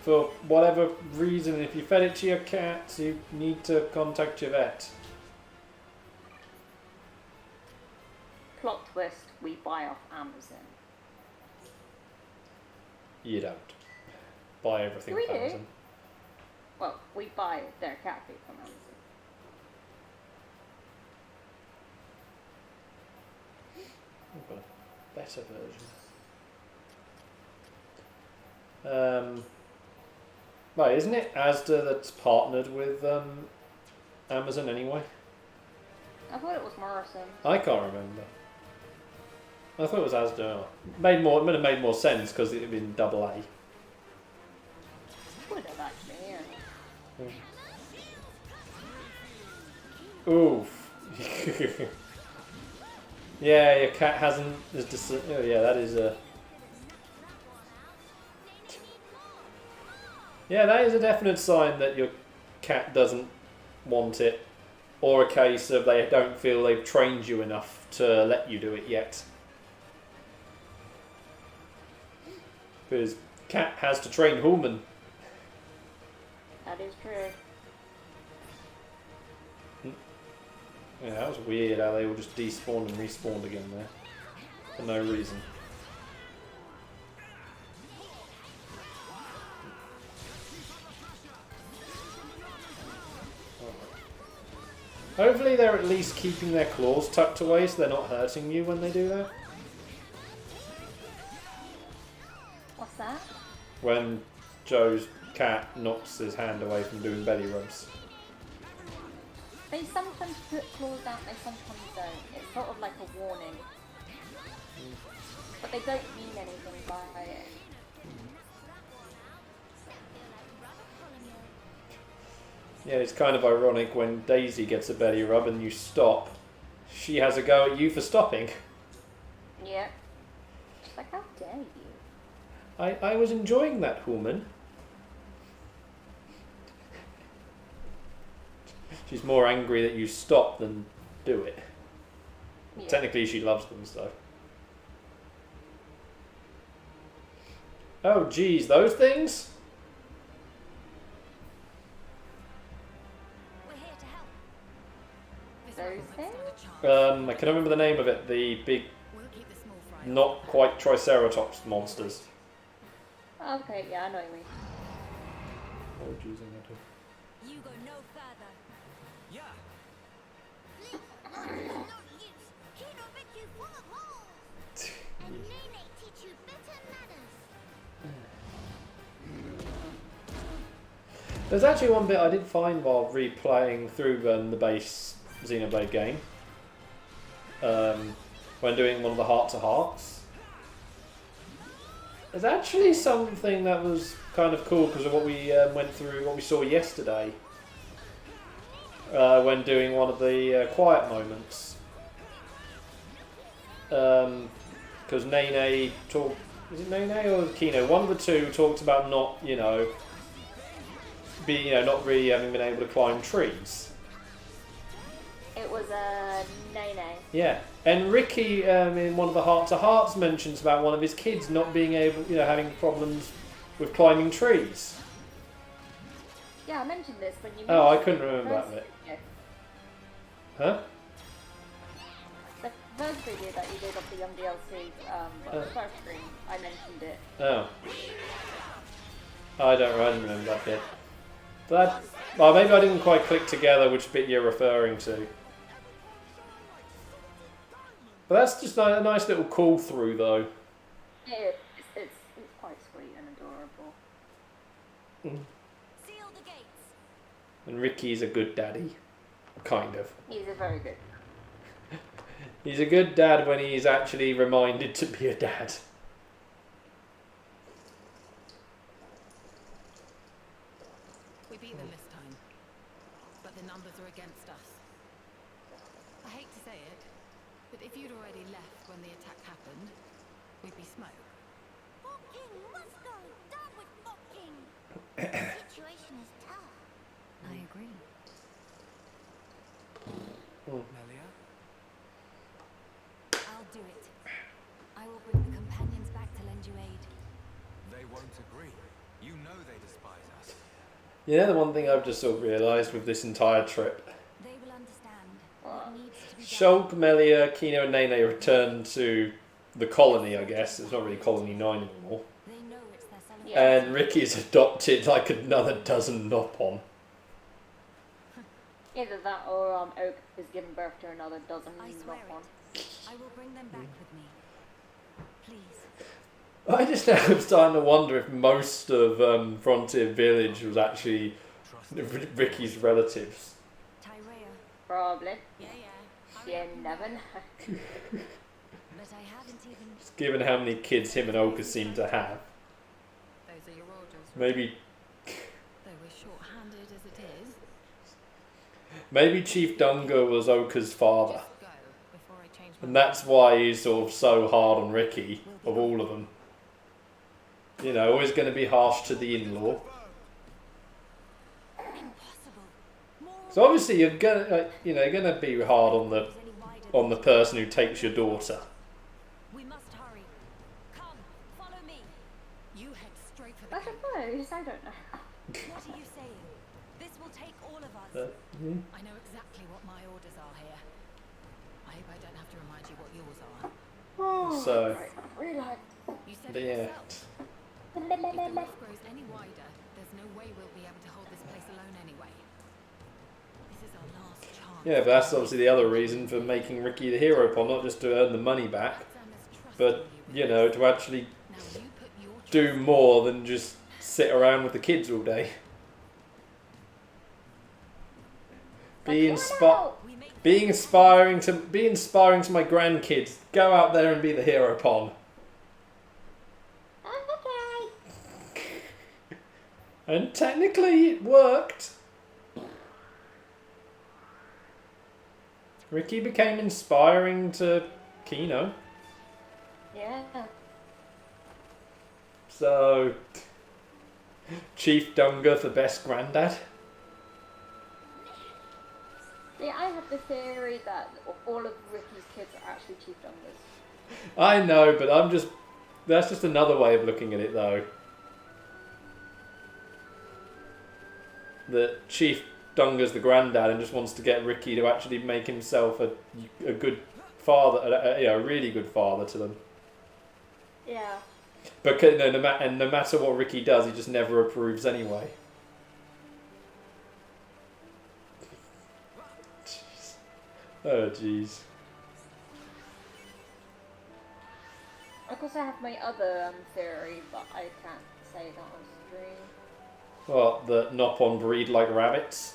S1: for whatever reason, if you fed it to your cat, you need to contact your vet.
S2: Plot twist, we buy off Amazon.
S1: You don't. Buy everything
S2: We
S1: off
S2: do.
S1: Amazon.
S2: Well, we buy their cat food from Amazon.
S1: I've got a better version. Right, isn't it Asda that's partnered with Amazon anyway?
S2: I thought it was Morrison.
S1: I can't remember. I thought it was Asda. It would have made more sense because it would have been double A.
S2: Would have actually, yeah.
S1: Oof. Yeah, your cat hasn't. Oh yeah, that is a. Yeah, that is a definite sign that your cat doesn't want it, or a case of they don't feel they've trained you enough to let you do it yet. Because cat has to train human.
S2: That is true.
S1: Yeah, that was weird how they all just despawned and respawned again there. For no reason. Hopefully they're at least keeping their claws tucked away so they're not hurting you when they do that.
S2: What's that?
S1: When Joe's cat knocks his hand away from doing belly rubs.
S2: They sometimes put claws out, they sometimes don't. It's sort of like a warning. But they don't mean anything by it.
S1: Yeah, it's kind of ironic when Daisy gets a belly rub and you stop. She has a go at you for stopping.
S2: Yeah. She's like, how dare you?
S1: I was enjoying that, woman. She's more angry that you stop than do it. Yeah. Technically she loves them, so. Oh geez, those things? I can remember the name of it. The big, not quite Triceratops monsters.
S2: Okay, yeah, I know what you mean.
S1: Oh, geez, I know too.
S4: You go no further.
S3: Yeah.
S1: There's actually one bit I did find while replaying through the base Xenoblade game. When doing one of the heart-to-hearts. There's actually something that was kind of cool because of what we went through, what we saw yesterday. When doing one of the quiet moments. Because Nene talked... Is it Nene or Kino? One of the two talked about not, not really having been able to climb trees.
S2: It was Nene.
S1: Yeah. And Ricky, in one of the heart-to-hearts, mentions about one of his kids not being able, having problems with climbing trees.
S2: Yeah, I mentioned this when you...
S1: Oh, I couldn't remember that bit.
S2: Yeah.
S1: Huh?
S2: first video that you did of the young DLC, but the first stream, I mentioned it.
S1: Oh. I don't remember that bit. That, well, maybe I didn't quite click together which bit you're referring to. But that's just a nice little call through, though.
S2: Yeah, it's quite sweet and adorable.
S4: Seal the gates.
S1: And Ricky's a good daddy. Kind of.
S2: He's a very good.
S1: He's a good dad when he's actually reminded to be a dad.
S5: We beat them this time, but the numbers are against us. I hate to say it, but if you'd already left when the attack happened, we'd be smoke.
S4: Fucking must go. Down with fucking. The situation is tough. I agree.
S3: Melia?
S4: I'll do it. I will bring the companions back to lend you aid.
S3: They won't agree. You know they despise us.
S1: Yeah, the one thing I've just sort of realised with this entire trip.
S4: They will understand what needs to be done.
S1: Shulk, Melia, Kino and Nene returned to the colony, I guess. It's not really Colony 9 anymore.
S4: They know it's their celebration.
S2: Yeah.
S1: And Ricky's adopted like another dozen Nopon.
S2: Either that or Oak is giving birth to another dozen
S4: I swear
S2: Nopon.
S4: it. I will bring them back with me. Please.
S1: I just now am starting to wonder if most of Frontier Village was actually Ricky's relatives.
S4: Tyrea.
S2: Probably.
S5: Yeah.
S2: You never know.
S4: But I haven't even.
S1: Given how many kids him and Oka seem to have.
S5: Those are your orders.
S1: Maybe
S5: Though we're short-handed as it is.
S1: maybe Chief Dunga was Oka's father.
S5: Just go before I change my
S1: And that's why he's sort of so hard on Ricky, of all of them. You know, always going to be harsh to the in-law.
S4: Impossible. More
S1: So obviously you're gonna, you're gonna be hard on the
S4: is any wider.
S1: person who takes your daughter.
S4: We must hurry. Come, follow me.
S5: You head straight for the
S2: I
S5: gate.
S2: suppose. I don't know.
S4: What are you saying? This will take all of us.
S5: I know exactly what my orders are here. I hope I don't have to remind you what yours are.
S2: Oh,
S1: So-
S2: right. Really?
S5: You said
S1: But
S5: it
S1: yeah.
S5: yourself. If the rift grows any wider, there's no way we'll be able to hold this place alone anyway. This is our last chance.
S1: Yeah, but that's obviously the other reason for making Ricky the hero pawn, not just to earn the money back,
S5: Alexander's trusting
S1: but,
S5: you with
S1: you know, to actually
S5: this. Now you put your
S1: do
S5: trust-
S1: more than just sit around with the kids all day. Be inspiring to my grandkids. Go out there and be the hero pawn.
S2: Okay.
S1: And technically it worked. Ricky became inspiring to Kino.
S2: Yeah.
S1: So Chief Dunga for best granddad.
S2: Yeah, I have the theory that all of Ricky's kids are actually Chief Dungas.
S1: I know, but that's just another way of looking at it though. That Chief Dunga's the granddad and just wants to get Ricky to actually make himself a good father, a really good father to them.
S2: Yeah.
S1: But no matter what Ricky does, he just never approves anyway. Jeez. Oh jeez.
S2: Of course, I have my other theory, but I can't say that on stream.
S1: What, the Nopon breed like rabbits?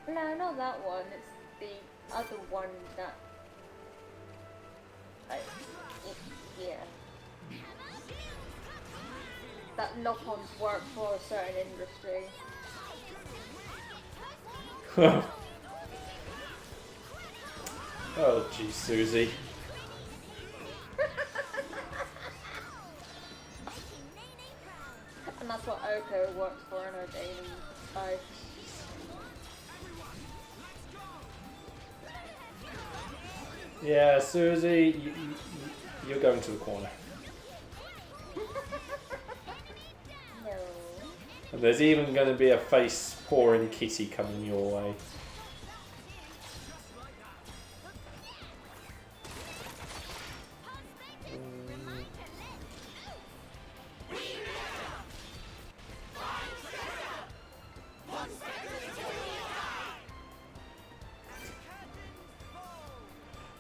S2: No, not that one. It's the other one that. Yeah. That Nopons work for a certain industry.
S1: Oh jeez, Susie.
S2: And that's what Oko works for in her daily life.
S1: Yeah, Susie, you're going to the corner.
S2: No.
S1: And there's even going to be a face pouring kitty coming your way.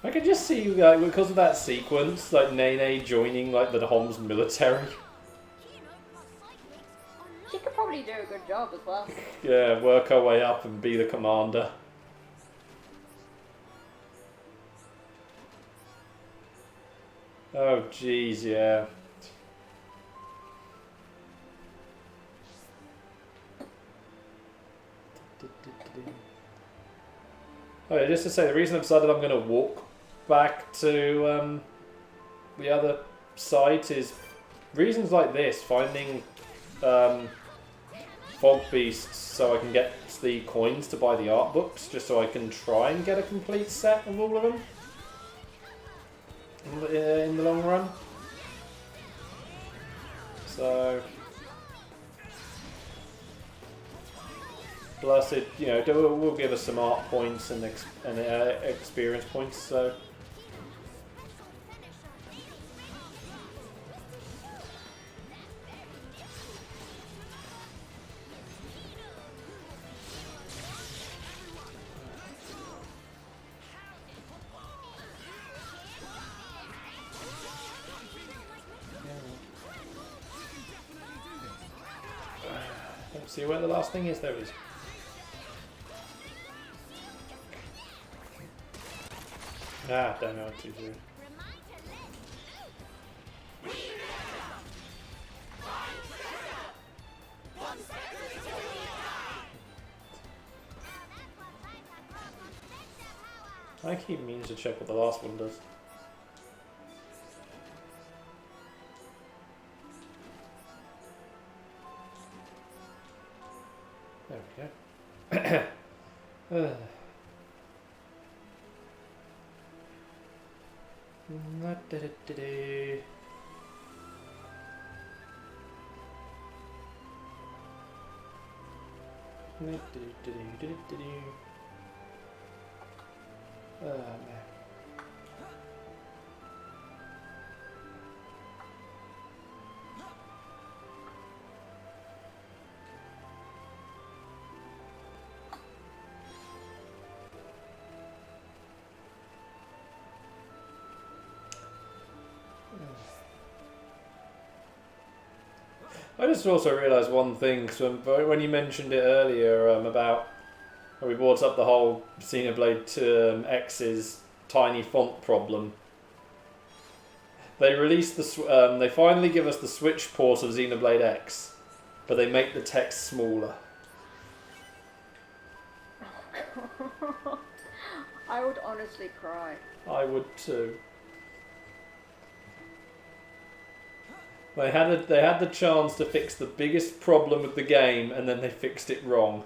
S1: I could just see, like, because of that sequence, like Nene joining like the Homs military.
S2: She could probably do a good job as well.
S1: Yeah, work her way up and be the commander. Oh, jeez, yeah. Oh, yeah, just to say, the reason I've decided I'm going to walk back to the other site is reasons like this, finding fog beasts so I can get the coins to buy the art books, just so I can try and get a complete set of all of them in the long run. So, plus it, you know, will give us some art points and experience points. So. See where the last thing is? There it is. Ah, don't know what to do. I keep meaning to check what the last one does. There we go. Man. I just also realised one thing, cause when you mentioned it earlier about when we brought up the whole Xenoblade X's tiny font problem. They released the they finally give us the Switch port of Xenoblade X, but they make the text smaller.
S2: Oh, I would honestly cry.
S1: I would too. They had the chance to fix the biggest problem with the game, and then they fixed it wrong.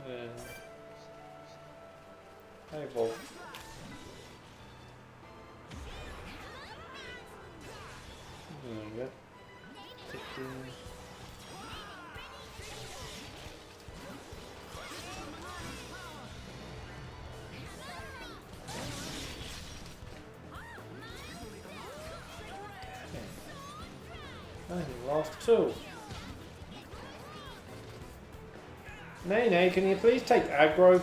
S1: Yeah. Hey, Bob. There we go. I lost two. Nene, can you please take aggro?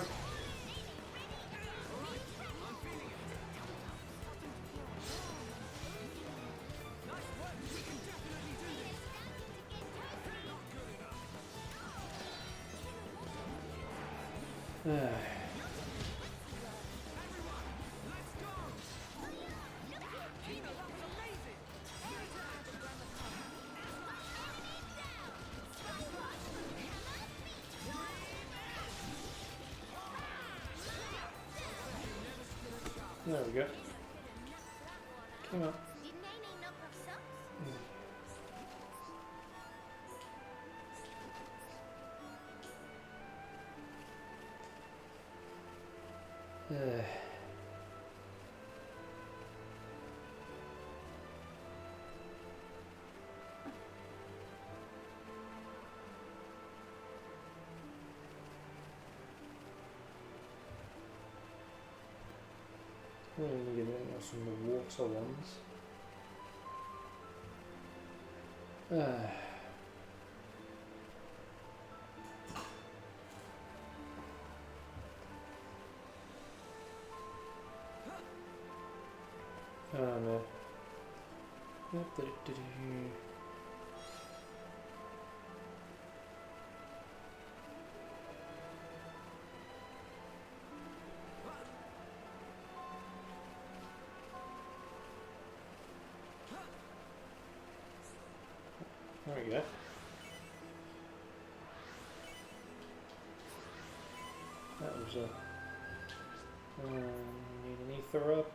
S1: There we go. Come on. I'm going to get some of the water ones. There we go. That was a... need an ether up.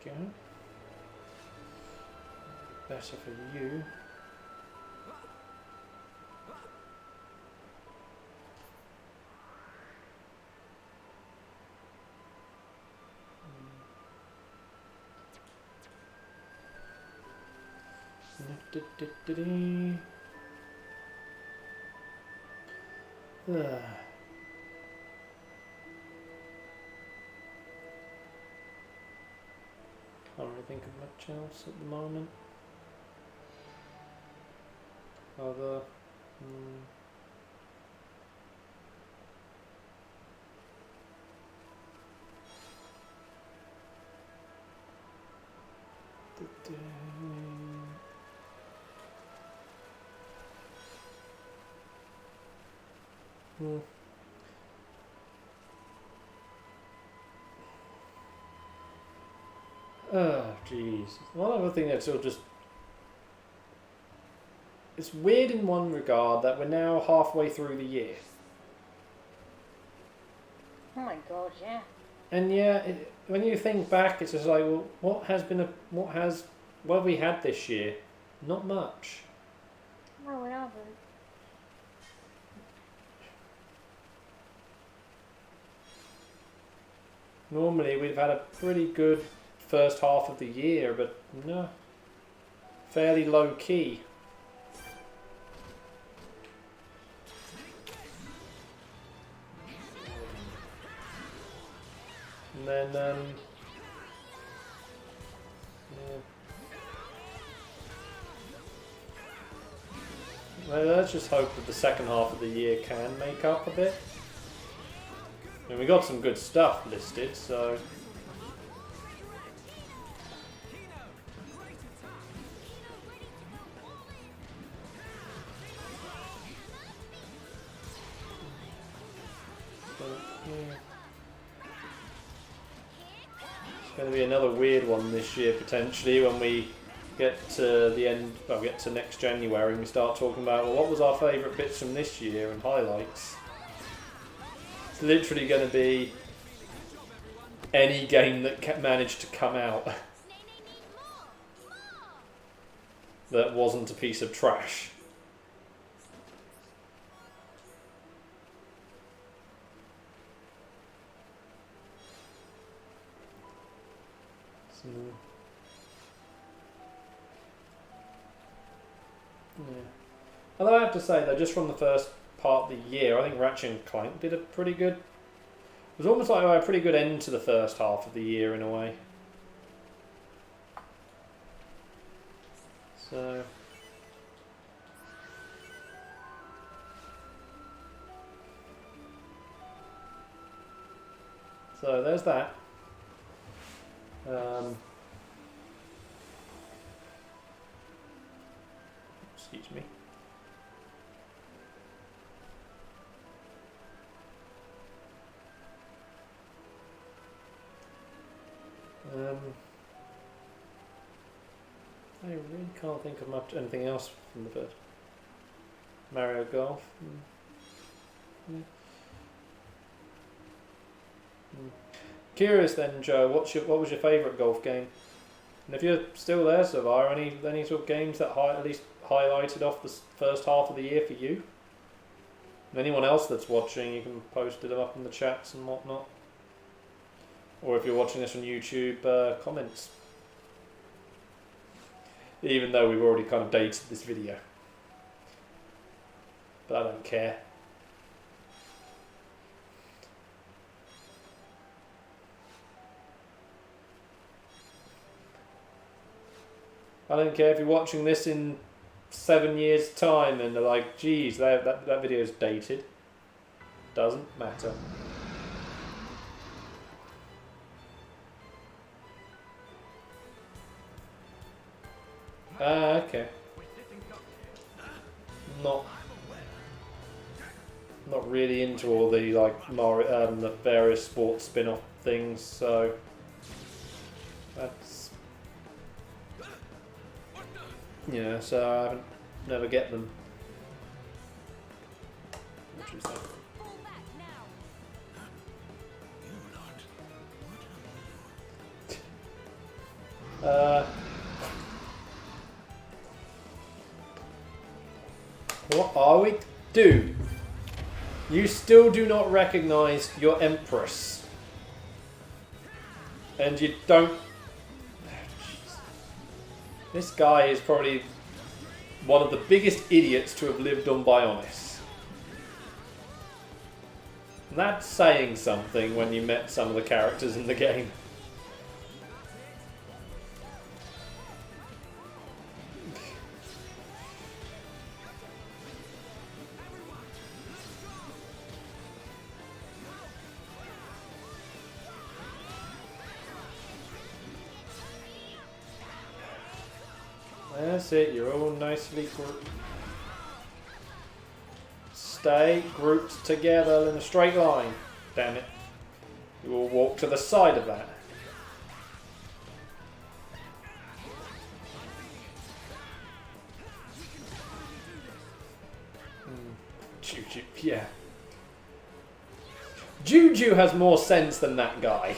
S1: Go. Better for you. Can't really think of much else at the moment. Other... Oh, jeez. One other thing that's sort of just... It's weird in one regard that we're now halfway through the year.
S2: Oh my god, yeah.
S1: And yeah, when you think back, it's just like, well, what have we had this year? Not much.
S2: No, we haven't.
S1: Normally we've had a pretty good first half of the year, but no. Fairly low key. And then, yeah. Well, let's just hope that the second half of the year can make up a bit. I mean, we got some good stuff listed, so... It's going to be another weird one this year, potentially, when we get to the end, well, get to next January and we start talking about, well, what was our favourite bits from this year and highlights. It's literally going to be any game that managed to come out that wasn't a piece of trash. So, yeah. Although I have to say though, just from the first part of the year, I think Ratchet and Clank did a pretty good... It was almost like a pretty good end to the first half of the year in a way. So... So there's that. Excuse me. I really can't think of much anything else from the first. Mario Golf. Curious then, Joe. What was your favourite golf game? And if you're still there, Savara, any sort of games that at least highlighted off the first half of the year for you? And anyone else that's watching, you can post them up in the chats and whatnot. Or if you're watching this on YouTube, comments. Even though we've already kind of dated this video. But I don't care. I don't care if you're watching this in 7 years' time and they're like, geez, that video's dated. Doesn't matter. Okay. Not really into all the like Mario, the various sports spin-off things, so that's yeah. So I haven't never get them. What is that? What are we? Dude, you still do not recognize your Empress. And you don't... This guy is probably one of the biggest idiots to have lived on Bionis. And that's saying something when you met some of the characters in the game. That's it, you're all nicely grouped. Stay grouped together in a straight line. Damn it. You will walk to the side of that. Juju, yeah. Juju has more sense than that guy.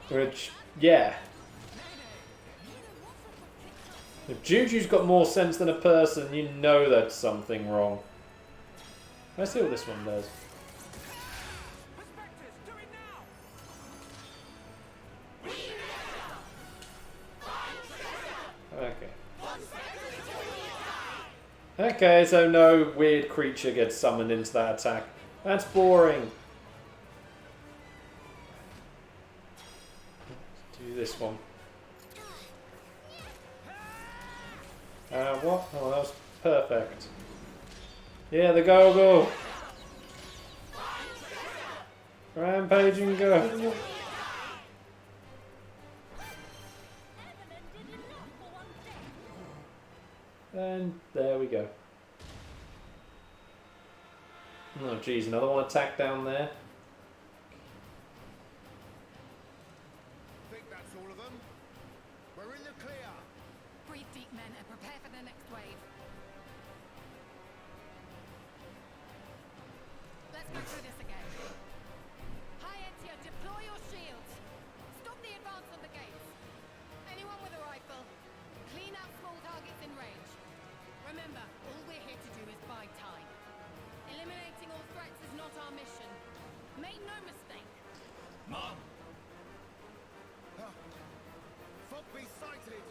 S1: Which, yeah. If Juju's got more sense than a person, you know that's something wrong. Let's see what this one does. Okay. Okay, so no weird creature gets summoned into that attack. That's boring. Let's do this one. What? Oh, that was perfect. Yeah, the go-go. Rampage and go. And there we go. Oh, geez, another one attack down there.
S3: Think that's all of them? We're in the clear.
S5: Breathe deep, men, and prepare for the next wave. Let's go through this again. High Etia, deploy your shields. Stop the advance on the gates. Anyone with a rifle, clean out small targets in range. Remember, all we're here to do is buy time. Eliminating all threats is not our mission. Make no mistake.
S3: Mom! Fogby sighted!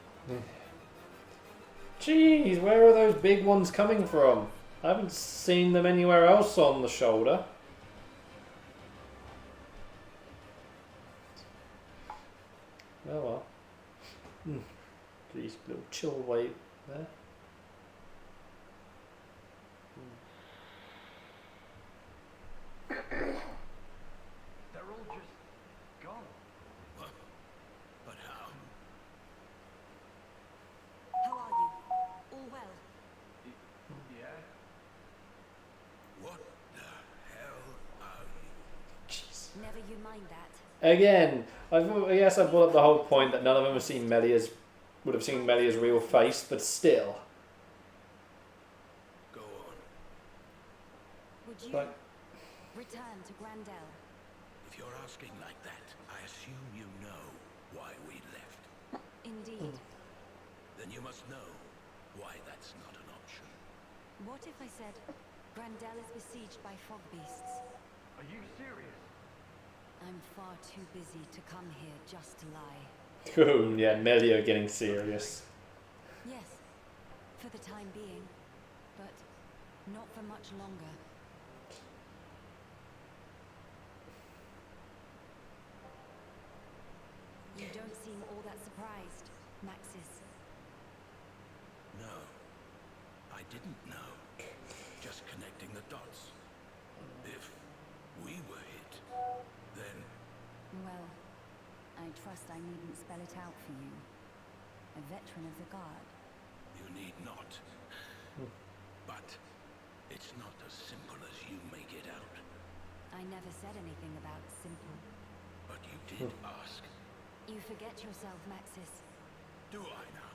S1: Jeez, where are those big ones coming from? I haven't seen them anywhere else on the shoulder. Oh well. Please, little chill wait there.
S6: They're all just gone.
S3: But how?
S7: How are you? All well?
S6: Yeah.
S3: What the hell are you?
S1: Jeez.
S7: Never you mind that.
S1: Again, yes, I brought up the whole point that none of them have seen would have seen Melia's real face, but still.
S3: Go on.
S7: Would you
S1: Like,
S7: return to Grandel?
S3: If you're asking like that, I assume you know why we left.
S7: Indeed.
S3: Then you must know why that's not an option.
S7: What if I said Grandel is besieged by fog beasts?
S6: Are you serious?
S7: I'm far too busy to come here just to lie.
S1: Oh, yeah, Melio getting serious.
S7: Yes, for the time being, but not for much longer. You don't seem all that surprised, Maxis.
S3: No, I didn't know. Just connecting the dots. If we were hit, then
S7: Well, I trust I needn't spell it out for you. A veteran of the Guard.
S3: you need not. But it's not as simple as you make it out.
S7: I never said anything about simple.
S3: But you did ask.
S7: You forget yourself, Maxis.
S3: Do I now?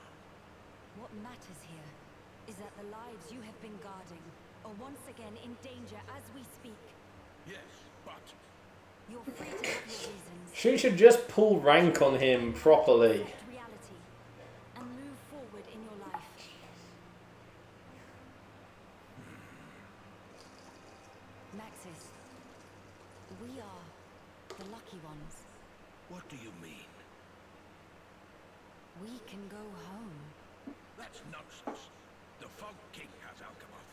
S7: What matters here is that the lives you have been guarding are once again in danger as we speak.
S3: Yes, but
S7: You're free to have your reasons.
S1: She should just pull rank on him properly.
S7: Accept reality and move forward in your life. Maxis, we are the lucky ones.
S3: what do you mean?
S7: We can go home.
S3: That's nonsense. The Fog King has Alchemath.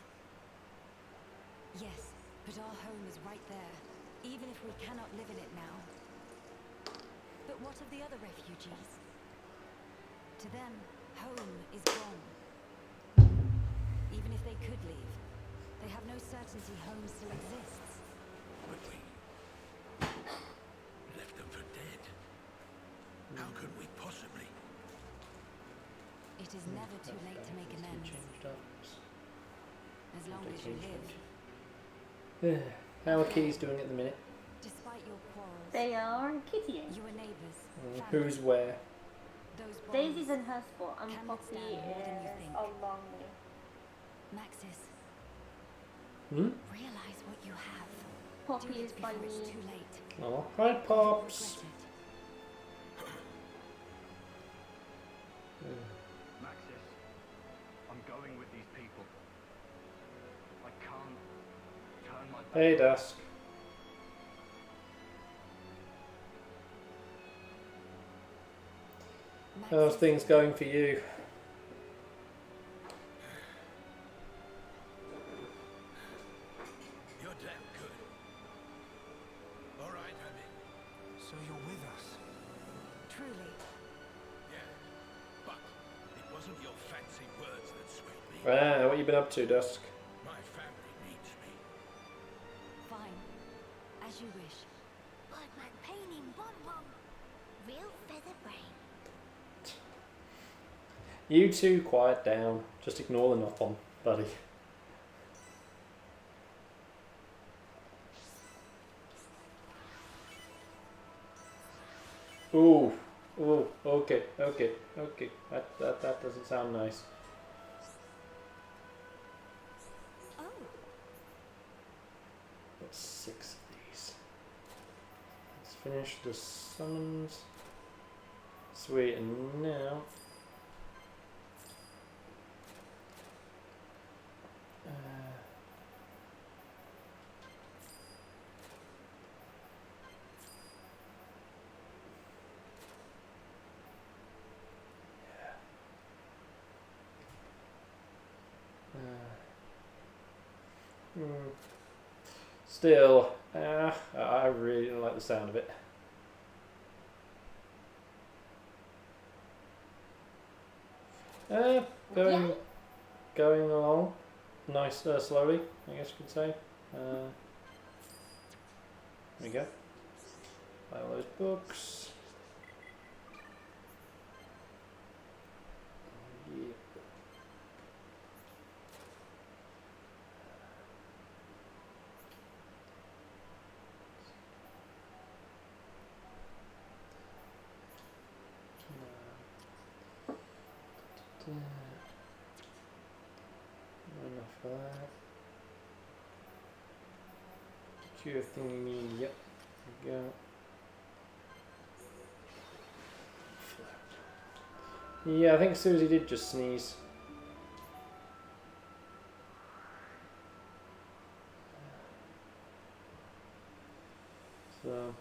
S7: Yes, but our home is right there, even if we cannot live in it now. But what of the other refugees? To them, home is gone. Even if they could leave, they have no certainty home still exists.
S3: But we left them for dead. How could we possibly?
S7: It is never too late to make amends, as long as you live.
S1: How are Keys doing at the minute?
S7: Despite your quarrels,
S2: They are kittying.
S7: you are neighbours.
S1: Who's where?
S7: Those
S2: Daisy's
S7: bonds,
S2: in her spot and
S7: Can
S2: Poppy
S7: withstand more than you
S2: is
S7: think.
S2: along me.
S7: Maxis,
S1: Hmm?
S7: realize what you have.
S2: Poppy
S7: Do it
S2: is by
S7: before it's
S2: me.
S7: too late.
S1: Oh, hi, Pops.
S7: Regret it.
S6: Maxis, I'm going with these people. I can't turn my back.
S1: Hey, Dusk. How's
S7: Maxis,
S1: things going for you?
S3: You're damn good. All right, I'm in.
S8: So you're with us?
S7: truly,
S3: Yeah, but it wasn't your fancy words that swayed me.
S1: Ah, what you been up to, Dusk?
S3: My family needs me.
S7: fine. As you wish.
S4: But my painting bonbon. Real feather brain.
S1: You two, quiet down. Just ignore the knock on, buddy. Ooh, ooh, okay. That doesn't sound nice.
S7: Oh,
S1: Got 6 of these. Let's finish the summons. Sweet, and now. Still, I really don't like the sound of it. Going,
S2: Yeah.
S1: going along, nice, slowly, I guess you could say. There we go. Buy all those books. Yeah. Enough for that. Cure thingy, yep. There we go. Yeah, I think Susie did just sneeze. So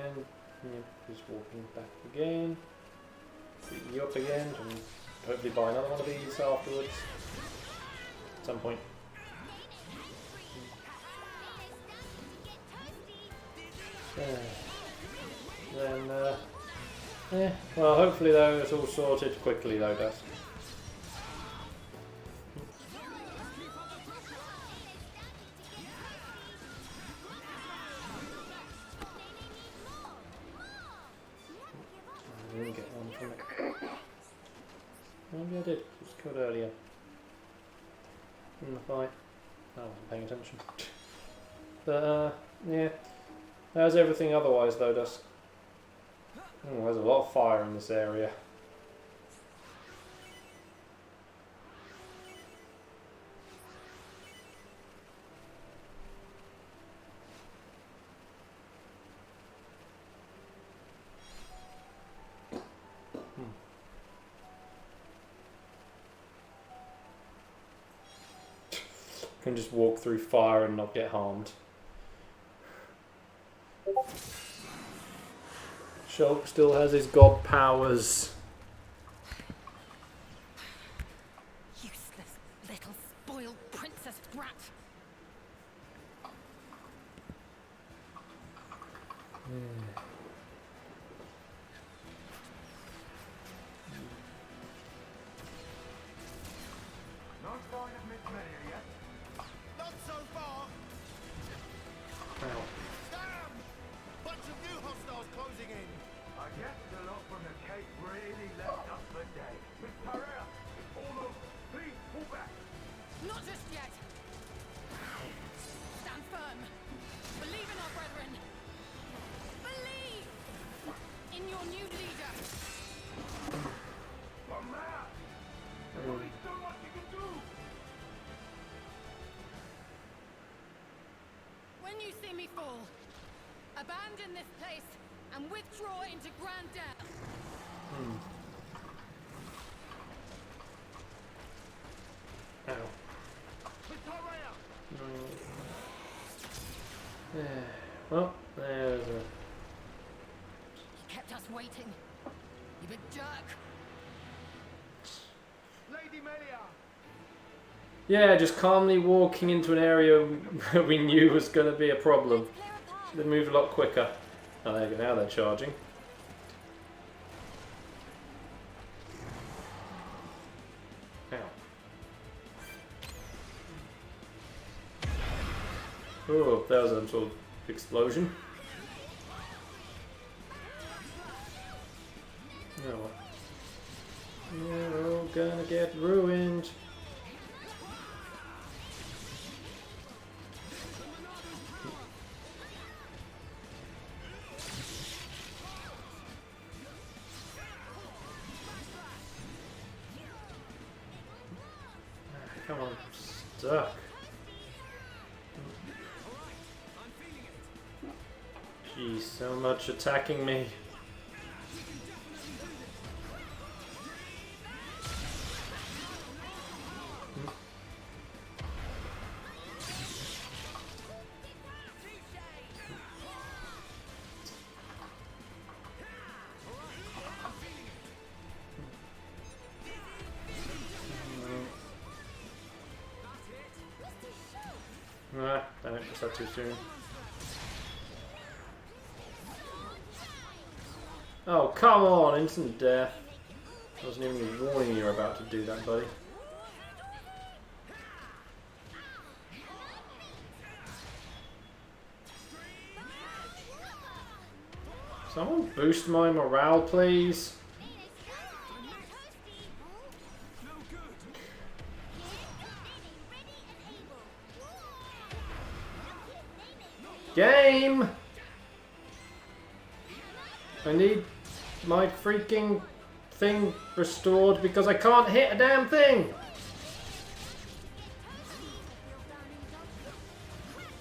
S1: And he's walking back again. Beating you up again, and hopefully buy another one of these afterwards. At some point. Then, well, hopefully though it's all sorted quickly though, Dusk. I didn't get one from it. Maybe I did. It was killed earlier. In the fight. I wasn't paying attention. But, yeah. How's everything otherwise though, Dusk? Oh, there's a lot of fire in this area. Can just walk through fire and not get harmed. Shulk still has his god powers.
S5: Useless little spoiled princess brat.
S6: No sign of Miss Melia yet? Not so far.
S1: Ow.
S6: Damn! Bunch of new hostiles closing in. I guess the lot from the Cape really left us for dead. Miss Pereira, it's all over. Please pull back.
S5: Not just yet. Stand firm. Believe in our brethren. Believe in your new leader.
S6: From there. There's only so much you can do.
S5: When you see me fall, abandon this place and withdraw into Grand Death.
S1: Ow.
S6: Miss Pereira.
S1: Well, there's a...
S5: You kept us waiting. You big jerk.
S6: Lady Melia.
S1: Yeah, just calmly walking into an area where we knew was going to be a problem. They moved a lot quicker. Oh, there you go, now they're charging. Ow. Oh, that was a sort of explosion. Oh. Yeah, we're all gonna get ruined. Come on, I'm stuck. Jeez, so much attacking me. Damn it, was that too soon? Oh, come on! Instant death. I wasn't even warning you were about to do that, buddy. Someone boost my morale, please. Game! I need my freaking thing restored because I can't hit a damn thing!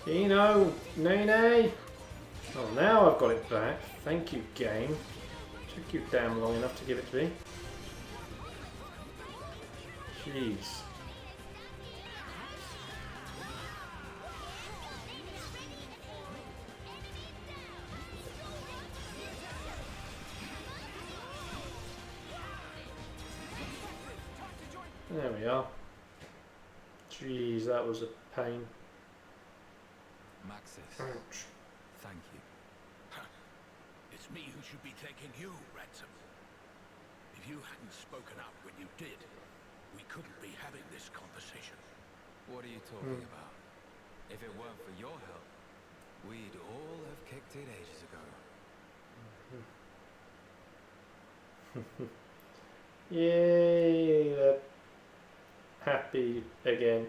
S1: Kino, nay. Oh, now I've got it back. Thank you, game. Took you damn long enough to give it to me. Jeez. There we are. Jeez, that was a pain.
S8: Maxis,
S1: Ouch.
S8: thank you.
S3: It's me who should be thanking you, Ransom. If you hadn't spoken up when you did, we couldn't be having this conversation.
S8: What are you talking about? If it weren't for your help, we'd all have kicked it ages ago.
S1: Yay, they're happy again.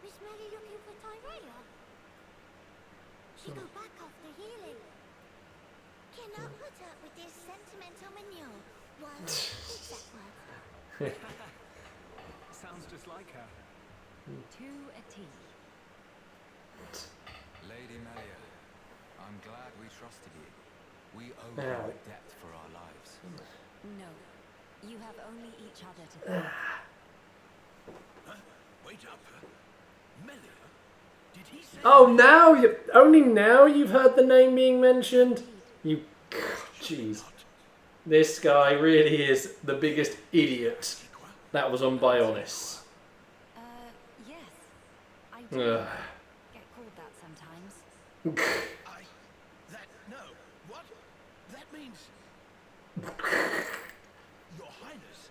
S4: Miss Melly looking for Tyrella? She go back after healing. Cannot put up with this sentimental manure. Well, exact words.
S8: Sounds just like her.
S7: To a T.
S8: Lady Melia, I'm glad we trusted you. We owe
S1: Now.
S8: you a debt for our lives.
S7: No. You have only each other to thank.
S3: Huh? Wait up. Melia? Did he say...
S1: Oh, now you only now you've heard the name being mentioned. You, jeez, this guy really is the biggest idiot. That was on bionis.
S7: Yes. I do
S1: Ugh.
S7: get called that sometimes.
S3: No. What? That means... Your Highness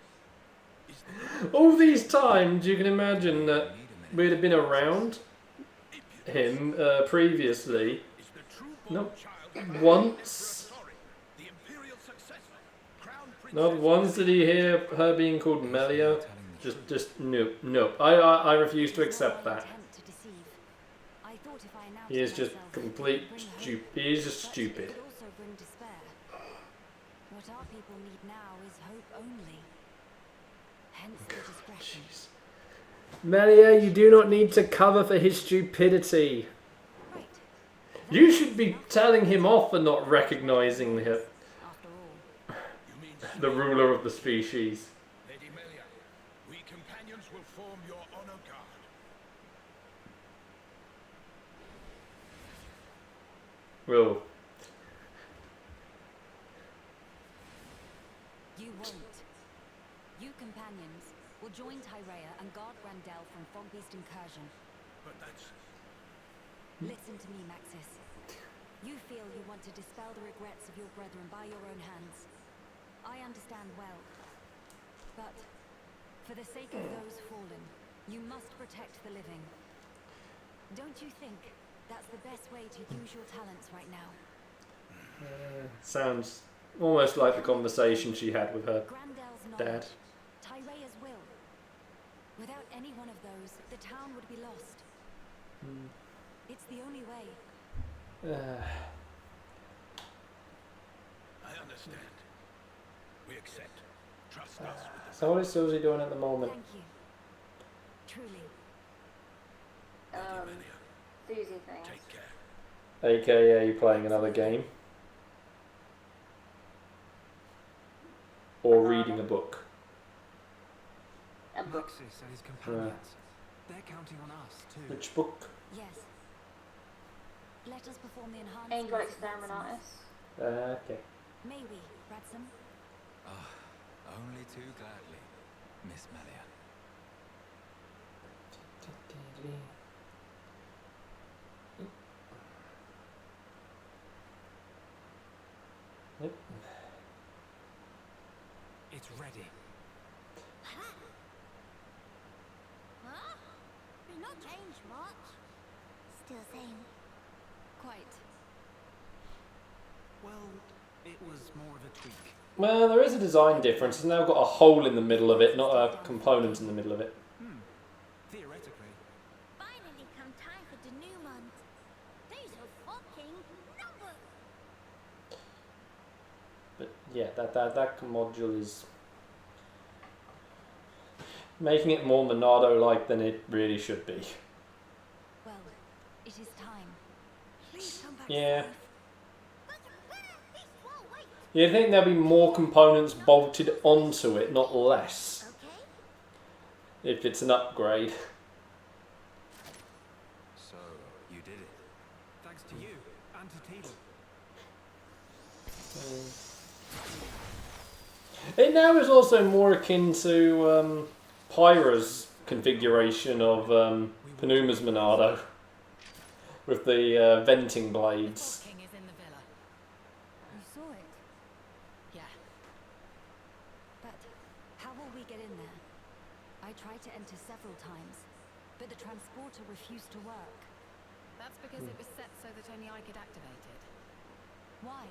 S3: is the...
S1: All these times, you can imagine that we'd have been around him previously.
S3: Is the true
S1: Nope.
S3: child...
S1: Once.
S3: The imperial successor. Crown Princess...
S1: Not once did he hear her being called Melia. Just nope, nope. I refuse to accept that.
S7: Attempt to deceive. I thought if I announced
S1: He is just
S7: myself,
S1: complete
S7: bring hope,
S1: stupid. He is just
S7: but
S1: stupid.
S7: it could also bring despair. What our people need now is hope only. Hence the discretion.
S1: Jeez. Melia, you do not need to cover for his stupidity.
S7: Right.
S1: You should be telling him off for not recognizing him,
S7: After all,
S3: You mean...
S1: the ruler of the species.
S3: Lady Melia, we companions will form your honor guard.
S1: Well,
S7: you won't. You companions will join Tyrea and guard Grandel from Fogbeast incursion.
S3: But that's...
S7: Listen to me, Maxis. You feel you want to dispel the regrets of your brethren by your own hands. I understand well. But, for the sake of those fallen, you must protect the living. Don't you think that's the best way to use your talents right now?
S1: sounds almost like the conversation she had with her
S7: Grandel's
S1: dad.
S7: knowledge, Tyrea's will. Without any one of those, the town would be lost. It's the only way.
S3: I understand. We accept. Trust us with
S1: So what is Susie doing at the moment?
S7: Thank you. Truly.
S3: the Melia.
S2: Susie things.
S3: Take care.
S1: AKA playing another game. Or reading a book.
S2: A book.
S8: Maxis and his companions. They're counting on us, too.
S1: Which book?
S7: Yes. Let us perform the enhanced
S2: Angel
S7: use of Maximus.
S2: Exterminatus.
S1: Okay.
S7: May we, Ransom?
S8: Only too gladly, Miss Melia.
S1: Yep.
S8: It's ready.
S4: Huh? You've not changed much. Still same.
S7: Quite.
S8: Well, it was more of a tweak.
S1: Well, there is a design difference. It's now got a hole in the middle of it, not a component in the middle of it.
S8: Theoretically.
S4: Finally come time for the new month. These are fucking numbers.
S1: But yeah, that module is making it more Monado-like than it really should be.
S7: Well, it is time.
S4: Please come back
S1: Yeah.
S4: safe. But this won't wait.
S1: You'd think there'd be more components bolted onto it, not less,
S4: Okay?
S1: if it's an upgrade.
S8: So, you did it. Thanks to you, and to Tila.
S1: It now is also more akin to Pyra's configuration of Penuma's Monado with the venting blades.
S5: King is in the villa.
S7: You saw it?
S5: Yeah.
S7: But how will we get in there? I tried to enter several times, but the transporter refused to work.
S5: That's because it was set so that only I could activate it.
S7: Why?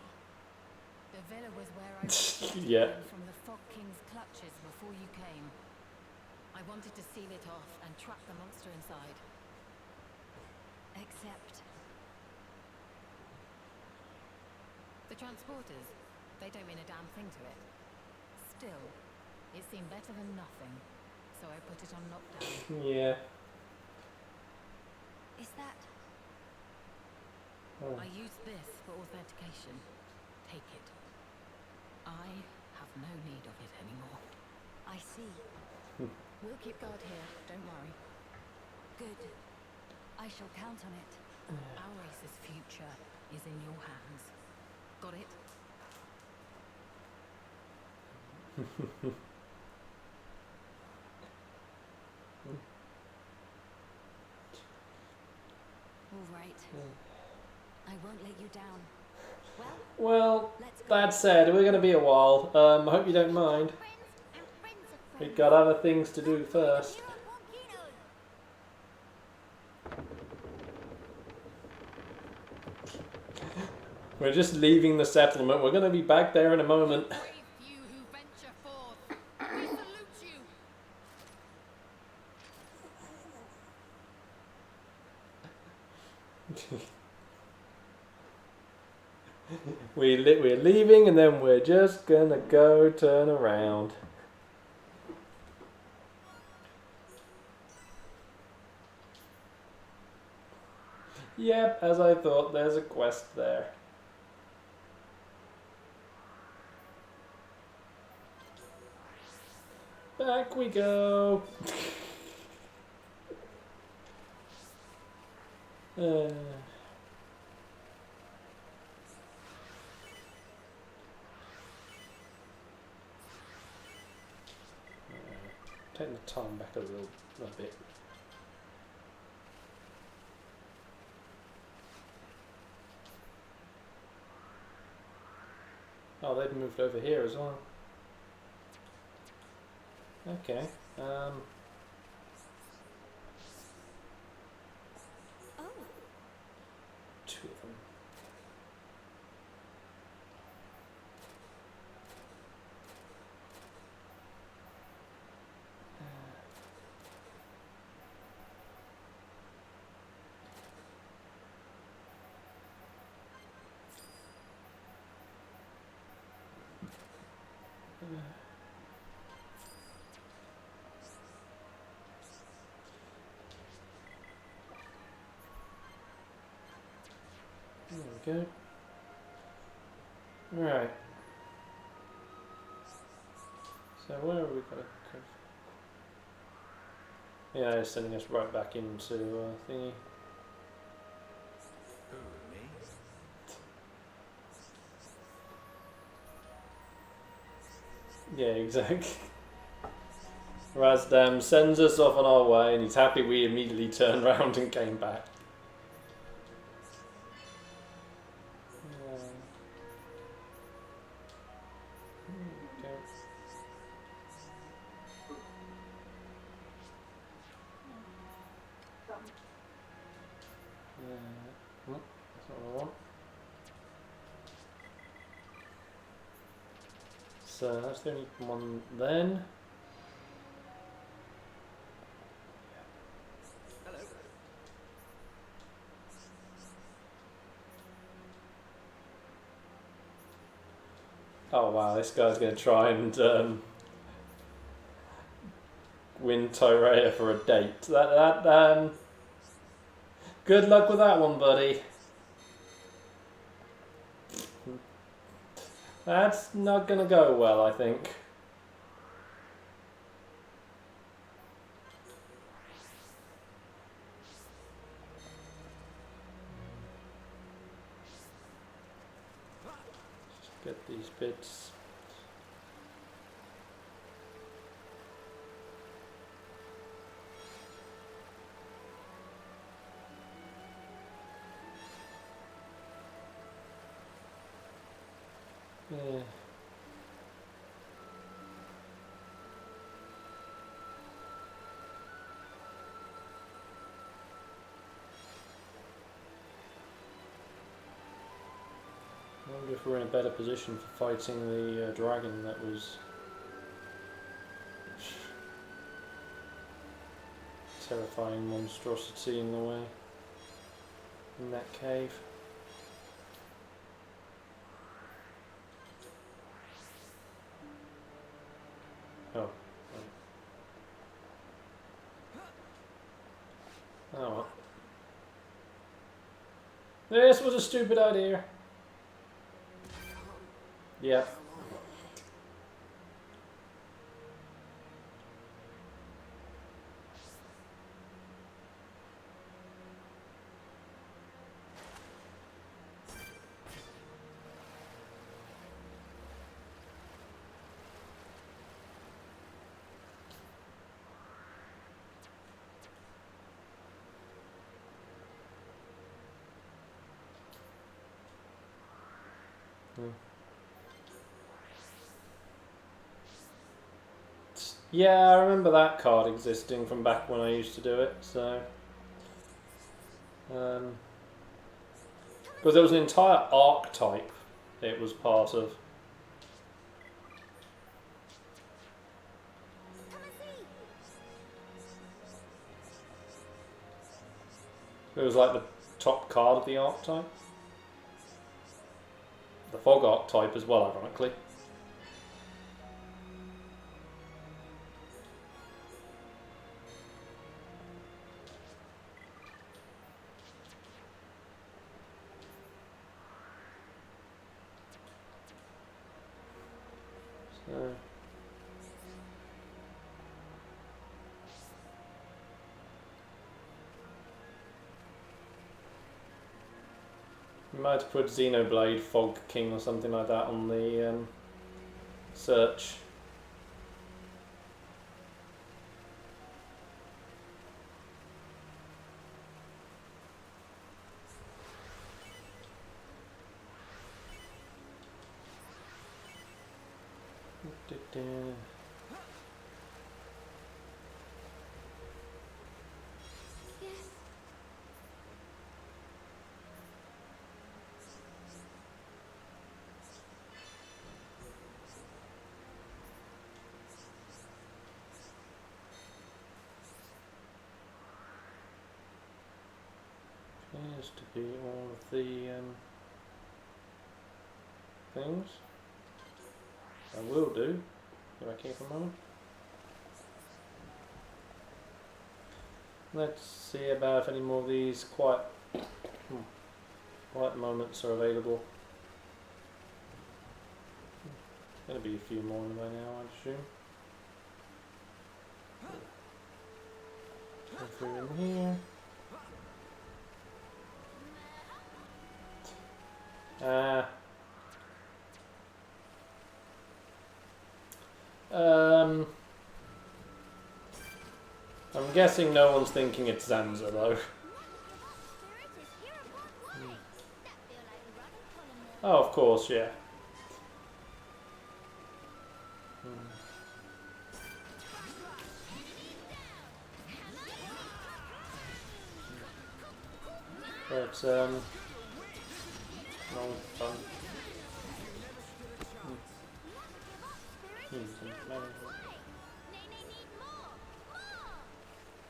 S5: The villa was where I rescued
S1: Yeah.
S5: from the Fog King's clutches before you came. I wanted to seal it off and trap the monster inside.
S7: Except...
S5: The transporters, they don't mean a damn thing to it. Still, it seemed better than nothing, so I put it on lockdown.
S1: Yeah.
S7: Is that...
S1: Oh.
S5: I used this for authentication. Take it. I have no need of it anymore.
S7: I see.
S5: We'll keep guard here, don't worry.
S7: Good. I shall count on it.
S5: Our race's future is in your hands. Got it?
S7: All right. I won't let you down.
S1: Well,
S7: Let's go.
S1: that said, we're going to be a while. I hope you don't mind.
S4: Friends and friends of
S1: We've
S4: friends.
S1: got other things to do first.
S4: Here on Volcano.
S1: We're just leaving the settlement. We're going to be back there in a moment.
S5: Brave few who venture forth. We salute you.
S1: We're leaving and then we're just going to go turn around. Yep, as I thought, there's a quest there. Back we go. Taking the time back a bit. Oh, they've moved over here as well. Okay.
S7: Oh.
S1: Two of them. There we go. Right. So where are we going to go? Yeah, it's sending us right back into thingy.
S8: Who, me?
S1: Yeah, exactly. Razdam sends us off on our way and he's happy we immediately turned around and came back. That's not what I want. So that's the only one then. Oh wow, this guy's going to try and win Tyrea for a date. Good luck with that one, buddy. That's not going to go well, I think. Just get these bits. Yeah. I wonder if we're in a better position for fighting the dragon that was terrifying monstrosity in the way in that cave. Oh. Oh well. This was a stupid idea. Yeah. Yeah, I remember that card existing from back when I used to do it, so... because there was an entire archetype it was part of. It was like the top card of the archetype. The fog archetype as well, ironically. So... you might have to put Xenoblade Fog King or something like that on the search. Appears to be all of the things. I will do. Be back here for a moment. Let's see about if any more of these quiet moments are available. Gonna be a few more by now, I'd assume. Go through in here. I'm guessing no one's thinking it's Zanza though. Oh, of course, yeah. But no fun.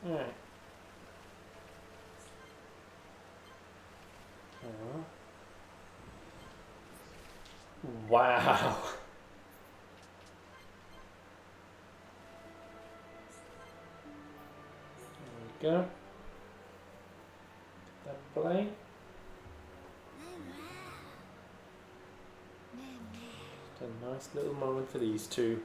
S1: Alright. Wow. There we go. That play. Just a nice little moment for these two.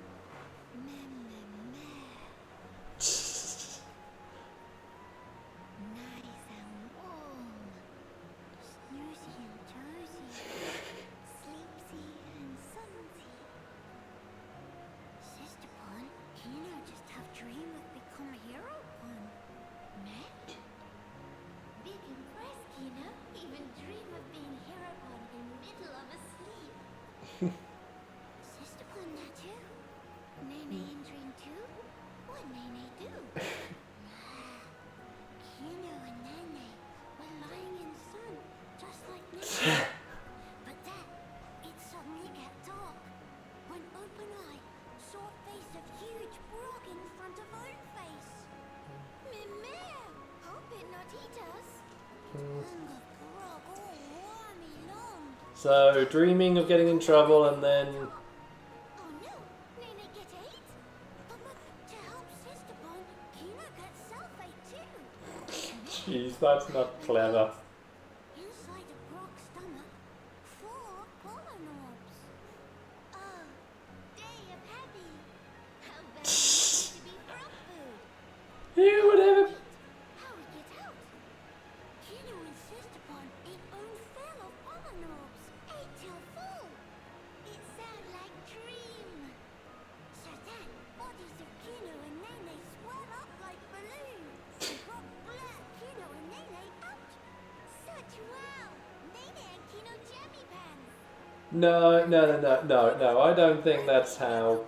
S1: So, dreaming of getting in trouble and then...
S4: Oh no, Nene get ate? But to help Sister Bon, Kino gets sulfate too.
S1: Jeez, that's not clever.
S4: Inside the Grog's stomach, 4 polynorbs. Oh, day of happy. How bad it to be frog food.
S1: Yeah, whatever.
S4: How we get out? Kino insist upon ate own fill of polynorbs. Ate till full. It sound like dream. So then, bodies of Kino and Nene swell up like balloons. Grog blurt Kino and Nene out. Such wow. Nene and Kino jammy pants.
S1: No. I don't think that's how.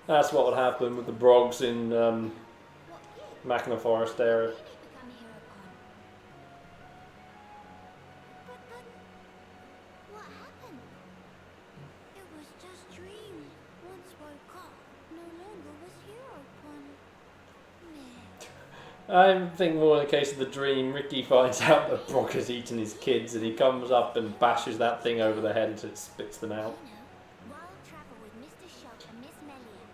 S1: That's what would happen with the Brogs in Machina Forest area.
S4: But what happened? It was just dream. Once woke up, no longer was Hero Meh.
S1: I think more in the case of the dream, Ricky finds out that Brock has eaten his kids and he comes up and bashes that thing over the head until it spits them out.
S4: Kino, while travel with Mr. Shulk and Miss Melia,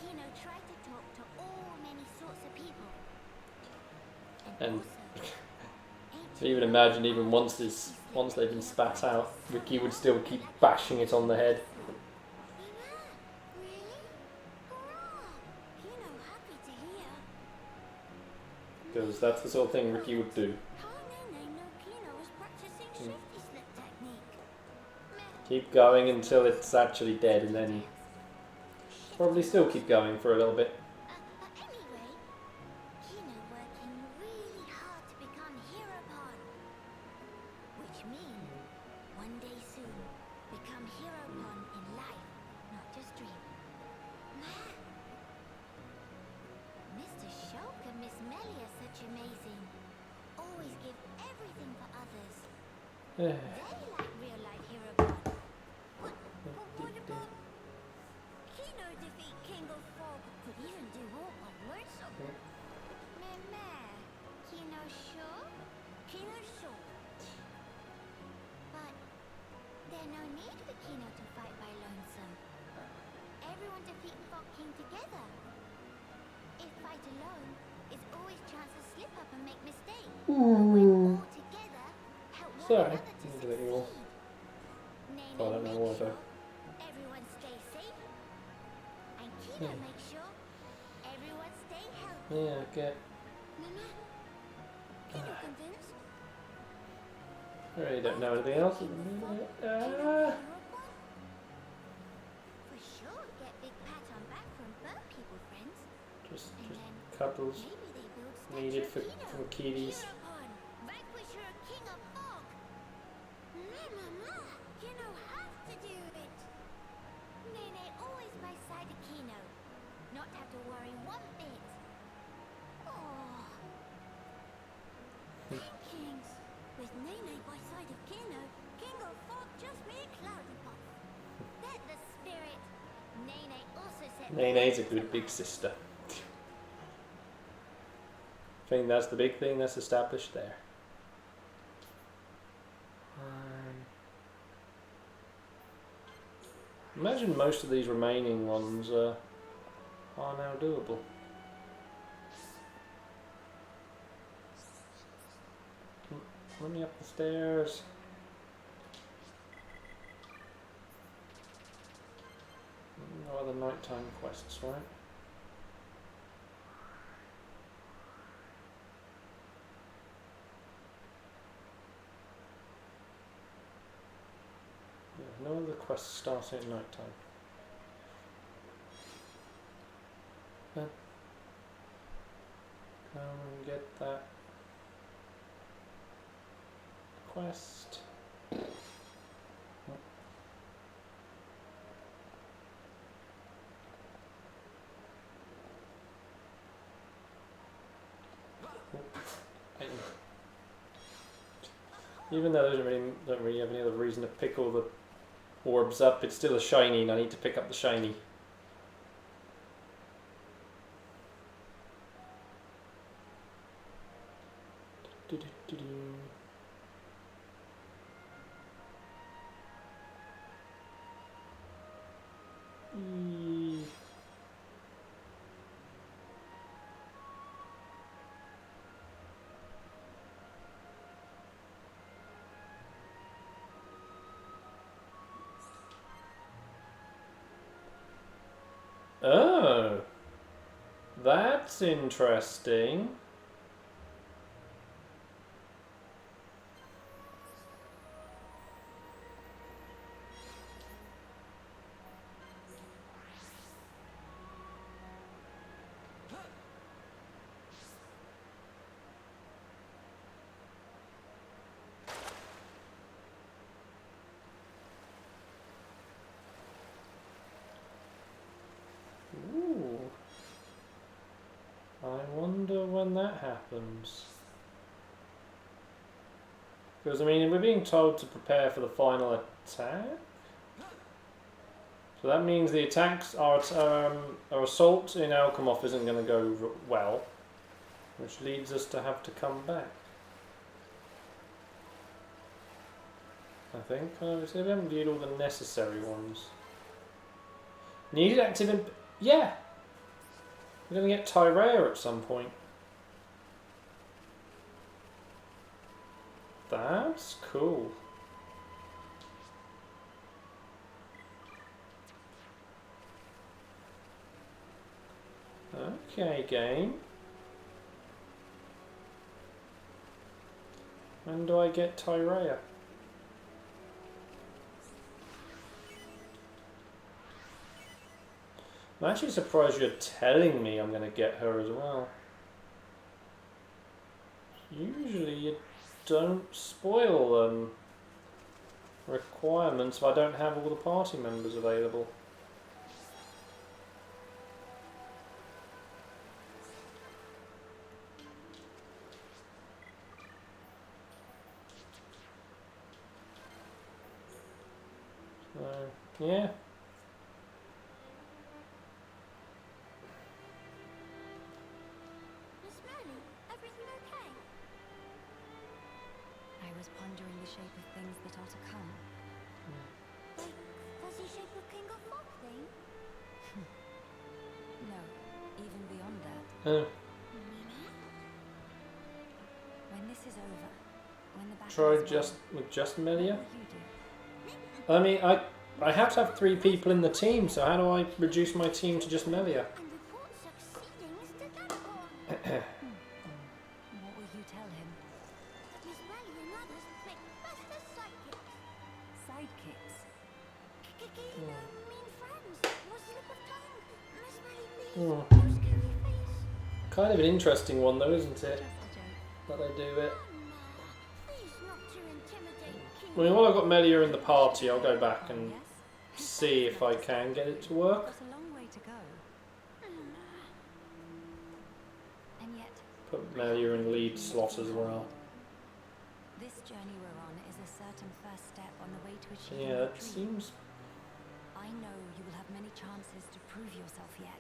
S4: Kino tried to talk to all many sorts of people.
S1: And
S4: Also,
S1: even imagine, even once they've been spat out, Ricky would still keep bashing it on the head.
S4: Really? Hurrah! Kino happy to hear.
S1: Because that's the sort of thing Ricky would do.
S4: How Nene know Kino was practicing shifty slip technique? Meh.
S1: Keep going until it's actually dead and then probably still keep going for a little bit.
S4: Anyway, Kino working really hard to become Hero Pon. Which means, one day soon, become Hero Pon in life, not just dream. Mr. Shulk and Miss Melia are such amazing. Always give everything for others. They like real life Hero Pon. What about Kino defeat King of Fog? Could even do all one word so. Meh. Kino sure? Kino sure. But there's no need for Kino to fight by lonesome. Everyone defeat Fog King together. If fight alone, it's always chance to slip up and make mistakes. But when all together, help one
S1: Sorry,
S4: another to
S1: didn't do that anymore.
S4: succeed. Nene
S1: Oh, I don't know
S4: make
S1: what
S4: sure
S1: I-
S4: everyone stay safe. And Kino
S1: Yeah.
S4: make sure everyone stay healthy.
S1: Yeah, okay.
S4: Nana, Kino convinced?
S1: I really don't know anything else.
S4: For sure, get big pat on back from bird people friends.
S1: Just
S4: And then
S1: couples
S4: maybe they build
S1: needed
S4: statue
S1: for
S4: of Kino.
S1: kiddies.
S4: Hero-pon, vanquisher, king of fog. Mama, Kino have to do it. Nene always by side of Kino. Not have to worry one bit. Oh. Kings. With Nene by side of Kino, king of fog just be cloudy puff. Let the spirit. Nene also said.
S1: Nene's a good big sister. I think that's the big thing that's established there. Imagine most of these remaining ones are now doable. Let me up the stairs. No other nighttime quests, right? Yeah, no other quests starting at night time. Come and get that quest. Even though those don't really have any other reason to pick all the orbs up, it's still a shiny and I need to pick up the shiny. Oh, that's interesting. Ooh. I wonder when that happens. Because, I mean, we're being told to prepare for the final attack. So that means the attacks, our assault in Alchemov isn't going to go well. Which leads us to have to come back. I think. So we haven't viewed all the necessary ones. Needed active yeah! We're going to get Tyrea at some point. That's cool. Okay, game. When do I get Tyrea? I'm actually surprised you're telling me I'm going to get her as well. Usually you don't spoil requirements if I don't have all the party members available. So, yeah.
S7: I was pondering the shape of things that are to come.
S4: Like fuzzy shape of King of Fog thing?
S7: No, even beyond that.
S1: Oh.
S7: When this is over, when the battle
S1: Try
S7: is won,
S1: with just
S7: what
S1: Melia?
S7: will you do?
S1: I mean, I have to have 3 people in the team, so how do I reduce my team to just Melia?
S4: And report succeeding Mr. Delacorn.
S7: What will you tell him?
S4: That Miss Melly and others make best as sidekicks.
S7: Sidekicks?
S4: Mean friends. Was slip of tongue. Miss Melly, please.
S1: Oh.
S4: No scary face.
S1: Kind of an interesting one though, isn't it?
S7: Just a joke.
S1: That they do it.
S4: Please not to intimidate King.
S1: I mean, while I've got Melia in the party, I'll go back and
S7: Yes?
S1: see if I can get it to work.
S7: Got a long way to go. And yet,
S1: Put Melia in lead slot as well.
S7: this journey we're on is a certain first step on the way to achieving
S1: Yeah,
S7: your
S1: it
S7: dream.
S1: seems...
S7: I know you will have many chances to prove yourself yet.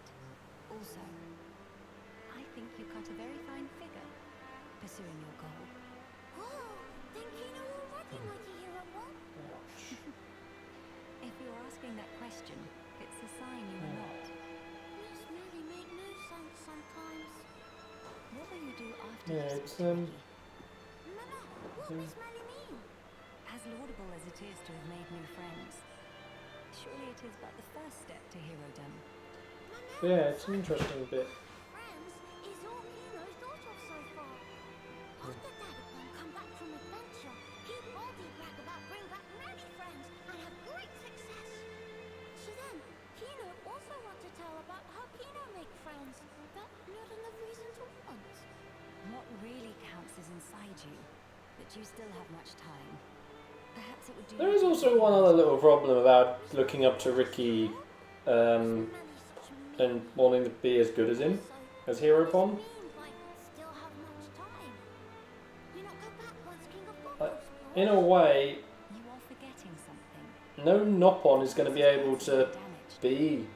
S7: Also, I think you cut a very fine figure pursuing your goal.
S4: Oh, then Kino already mighty hero one.
S7: If you're asking that question, it's a sign you are not.
S4: Miss Melly make no sense sometimes.
S7: What will you do after
S1: Yeah,
S7: this
S1: it's,
S7: opportunity?
S4: Mama, what Miss Melly mean?
S7: As laudable as it is to have made new friends, surely it is but the first step to herodom.
S1: Yeah, it's an interesting bit.
S4: Friends is all Kino's thought of so far. After Dadapon come back from adventure, he boldly brag about bring back many friends and have great success. So then, Kino also want to tell about how Kino make friends, but not enough reason to want.
S7: What really counts is inside you, but you still have much time. Perhaps it would do.
S1: There is also one other little problem about looking up to Ricky
S4: Melly's such a
S1: and wanting to be as good as him, as Heropon.
S4: still have much time. You not go back once King of Boggles.
S1: In a way,
S7: You are forgetting something.
S1: no Nopon is going to be able to
S7: Damaged.
S1: be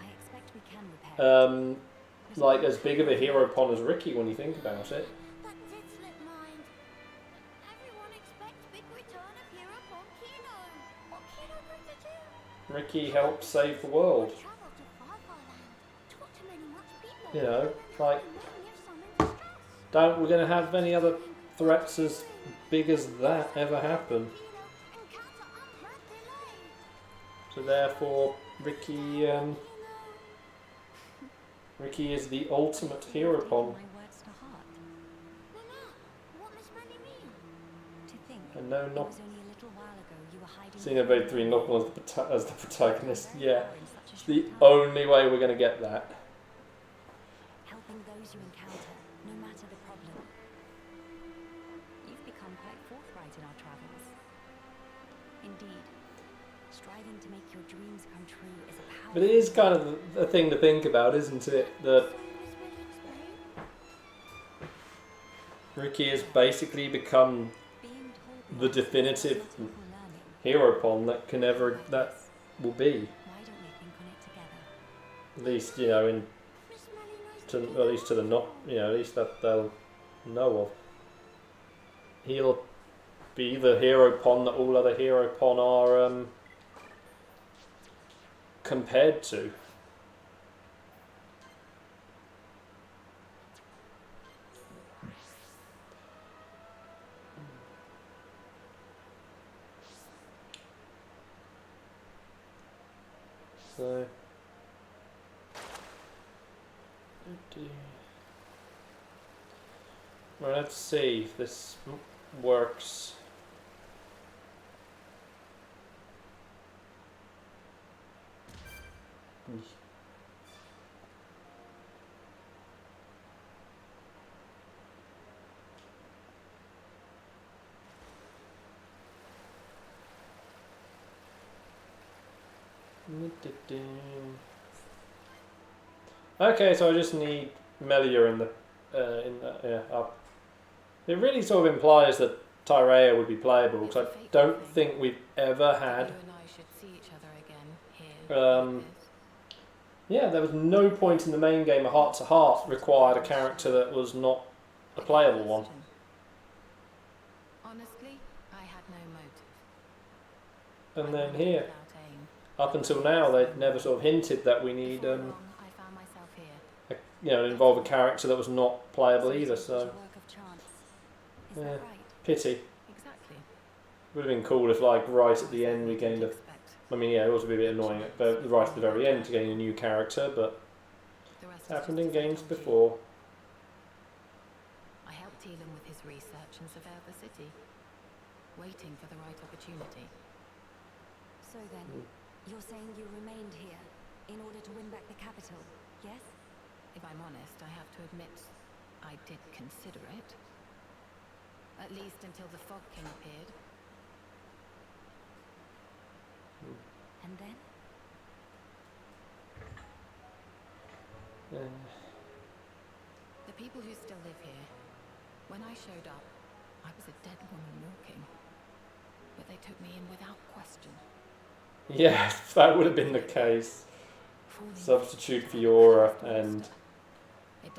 S7: I expect we can repair it.
S1: like as big of a Heropon as Ricky when you think about it.
S4: That did slip mind. Everyone expects big return of hero from Kino. What Kino going to do?
S1: Ricky helped save the world.
S4: Travel to Farfarland. Talk to many much people.
S1: You know, like,
S4: And many of some in distress.
S1: don't we're going to have any other threats as big as that ever happen.
S4: Kino encounter unplanned delay.
S1: So therefore, Ricky,
S4: Kino.
S1: Ricky is the ultimate hero pawn. And no, not Xenoblade 3 Knuckle as the protagonist. Yeah, it's the only way we're going to get that.
S7: Helping those you encounter, no matter the problem. You've become quite forthright in our travels. Indeed, striving to make your dreams come true is a powerful...
S1: But it is kind of a thing to think about, isn't it? That Ricky has basically become the definitive hero pawn that will be. At least, you know, at least to the at least that they'll know of. He'll be the hero pawn that all other hero pawn are compared to. So, well, let's see if this works. Okay, so I just need Melia in the up. It really sort of implies that Tyrea would be playable, because I don't think we've ever had. Yeah, there was no point in the main game of Heart to Heart required a character that was not a playable one.
S5: Honestly, I had no motive.
S1: And then here, up until now, they'd never sort of hinted that we need involve a character that was not playable either. So yeah, pity. Would have been cool if, like, right at the end we gained a... I mean, yeah, it would be a bit annoying, but right at the very end to gain a new character, but it's happened in games before.
S5: I helped Elam with his research and surveyed the city, waiting for the right opportunity.
S7: So then, you're saying you remained here in order to win back the capital, yes?
S5: If I'm honest, I have to admit, I did consider it. At least until the Fog King appeared.
S7: And then?
S5: The people who still live here, when I showed up, I was a dead woman walking. But they took me in without question.
S1: Yeah, that would have been the case. Substitute Fiora and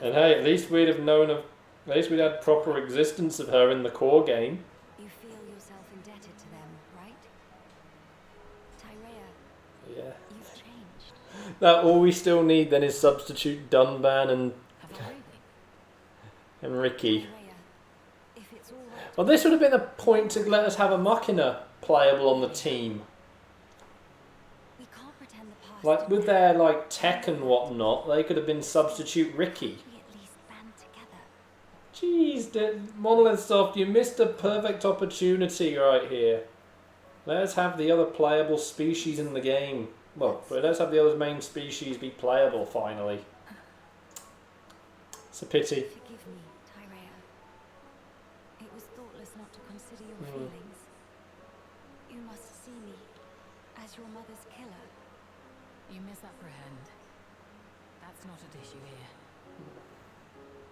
S1: hey, at least we'd have known of, at least we'd had proper existence of her in the core game.
S7: You feel yourself indebted to them, right? Tyrea,
S1: yeah.
S7: You've changed.
S1: That all we still need then is substitute Dunban and Ricky.
S7: If it's all right,
S1: Well, this would have been a point to let us have a Machina playable on the team.
S7: we can't pretend the past
S1: Like,
S7: didn't
S1: with their, like, tech and whatnot, they could have been substitute Ricky.
S7: we at least band together.
S1: Jeez, Monolith Soft, you missed a perfect opportunity right here. Let's have the other playable species in the game. Well, let's have the other main species be playable, finally. It's a pity.
S7: Forgive me, Tyrea. It was thoughtless not to consider your feelings. You must see me as your mother's killer.
S5: You misapprehend. That's not at issue here.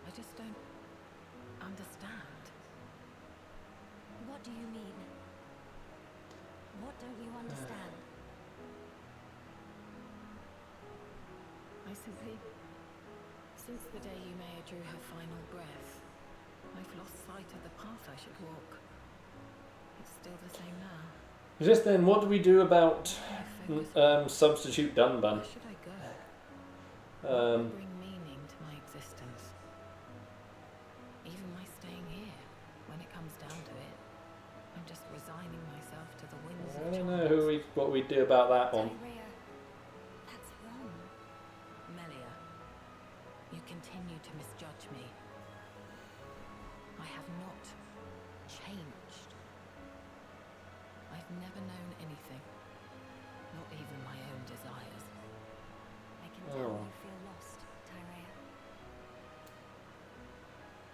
S5: I just don't understand.
S7: What do you mean? What don't you understand?
S5: I simply... Since the day Yumea drew her final breath, I've lost sight of the path I should walk. It's still the same now.
S1: Just then, what do we do about substitute Dunban?
S5: Where should I go? Bring meaning to my existence. Even my staying here, when it comes down to it, I'm just resigning myself to the winds of
S1: I don't
S5: chance.
S1: know what we do about that one.
S7: Tyrea, that's wrong.
S5: Melia, judge me. I have not changed. I've never known anything, not even my own desires.
S7: I can tell you feel lost, Tyrea.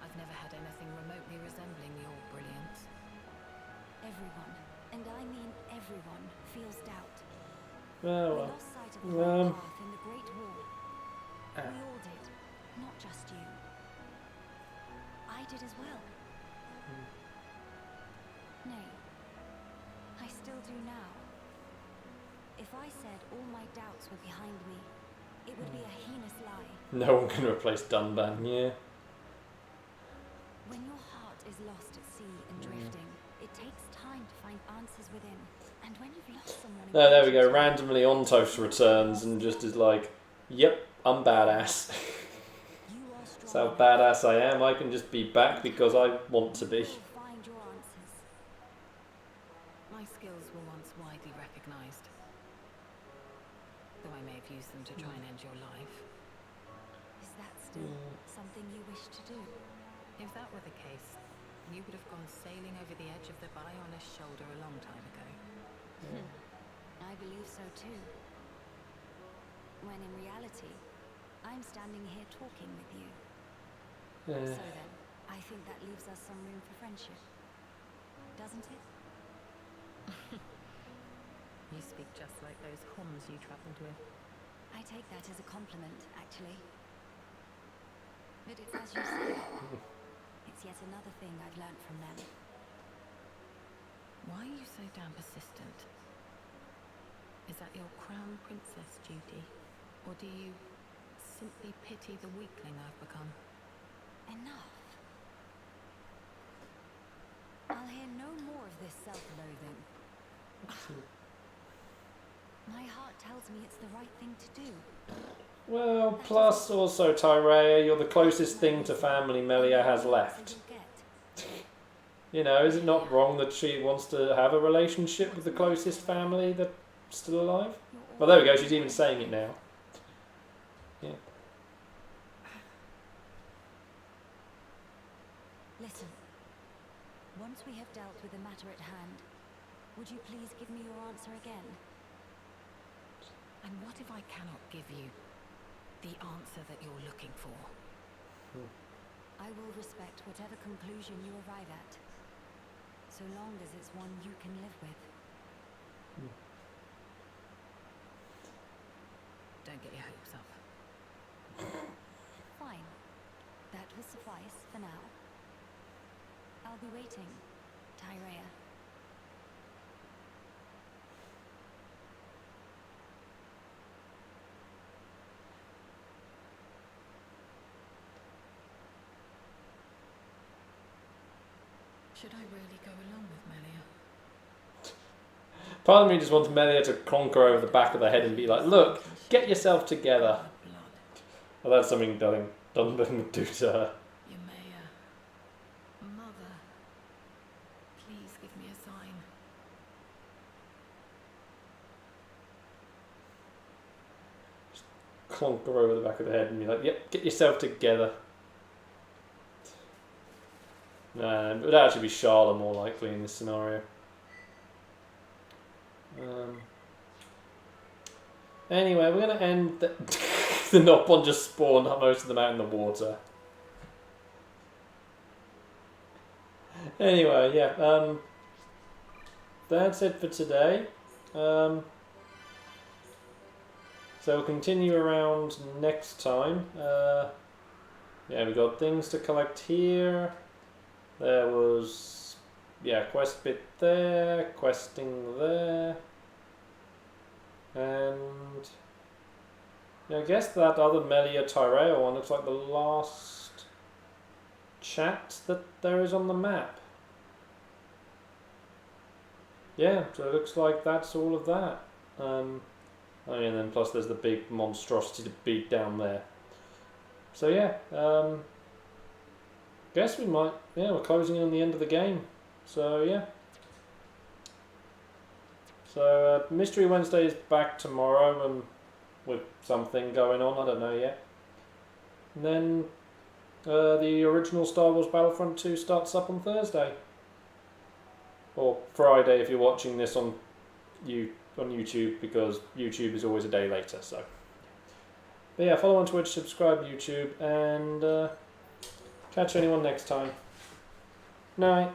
S5: I've never had anything remotely resembling your brilliance.
S7: Everyone, and I mean everyone, feels doubt.
S1: Oh,
S7: We lost sight of the right path in the Great War. We all did, not just you. I did as well. Nay, I still do now. If I said all my doubts were behind me, it would be a heinous lie.
S1: No one can replace Dunban, yeah.
S7: When your heart is lost at sea and drifting, it takes time to find answers within. And when you've lost someone...
S1: No, there we go. Randomly Ontos returns and just is like, yep, I'm badass. That's how badass I am. I can just be back because I want to be.
S7: Find your answers.
S5: My skills were once widely recognized, though I may have used them to try and end your life.
S7: Is that still something you wish to do?
S5: If that were the case, you would have gone sailing over the edge of the bionis shoulder a long time ago.
S7: I believe so too. When in reality, I'm standing here talking with you. So then, I think that leaves us some room for friendship. Doesn't it?
S5: You speak just like those Homs you travelled with.
S7: I take that as a compliment, actually. But it's as you say. It's yet another thing I've learnt from them.
S5: Why are you so damn persistent? Is that your crown princess duty? Or do you simply pity the weakling I've become?
S7: Enough. I'll hear no more of this self-loathing. My heart tells me it's the right thing to do.
S1: Well, plus also Tyrea, you're the closest thing to family Melia has left. You know, is it not wrong that she wants to have a relationship with the closest family that's still alive? Well, there we go, she's even saying it now. Yeah.
S7: Listen, once we have dealt with the matter at hand, would you please give me your answer again?
S5: And what if I cannot give you the answer that you're looking for?
S7: I will respect whatever conclusion you arrive at, so long as it's one you can live with.
S5: Don't get your hopes up.
S7: Fine. That will suffice for now. I'll be waiting, Tyrea.
S5: Should I really go along with Melia?
S1: Part of me just wants Melia to conquer over the back of the head and be like, look, get yourself together. Well, that's something Dunban would do to her.
S5: Yumea, Mother, please give me a sign.
S1: Clonk her over the back of the head and be like, yep, get yourself together. Nah, it would actually be Charlotte more likely in this scenario. Anyway, we're going to end the Nopon just spawned most of them out in the water. Anyway, yeah, that's it for today. So we'll continue around next time. Yeah, we got things to collect here. There was, yeah, quest bit there, questing there. And yeah, I guess that other Melia Tyrea one looks like the last chat that there is on the map. Yeah, so it looks like that's all of that. Oh yeah, and then plus there's the big monstrosity to beat down there. So yeah, guess we might, yeah, we're closing in on the end of the game. So yeah. So Mystery Wednesday is back tomorrow and with something going on, I don't know yet. And then The original Star Wars Battlefront 2 starts up on Thursday. Or Friday if you're watching this on YouTube, because YouTube is always a day later. So, but yeah, follow on Twitch, subscribe YouTube, and catch anyone next time. Night.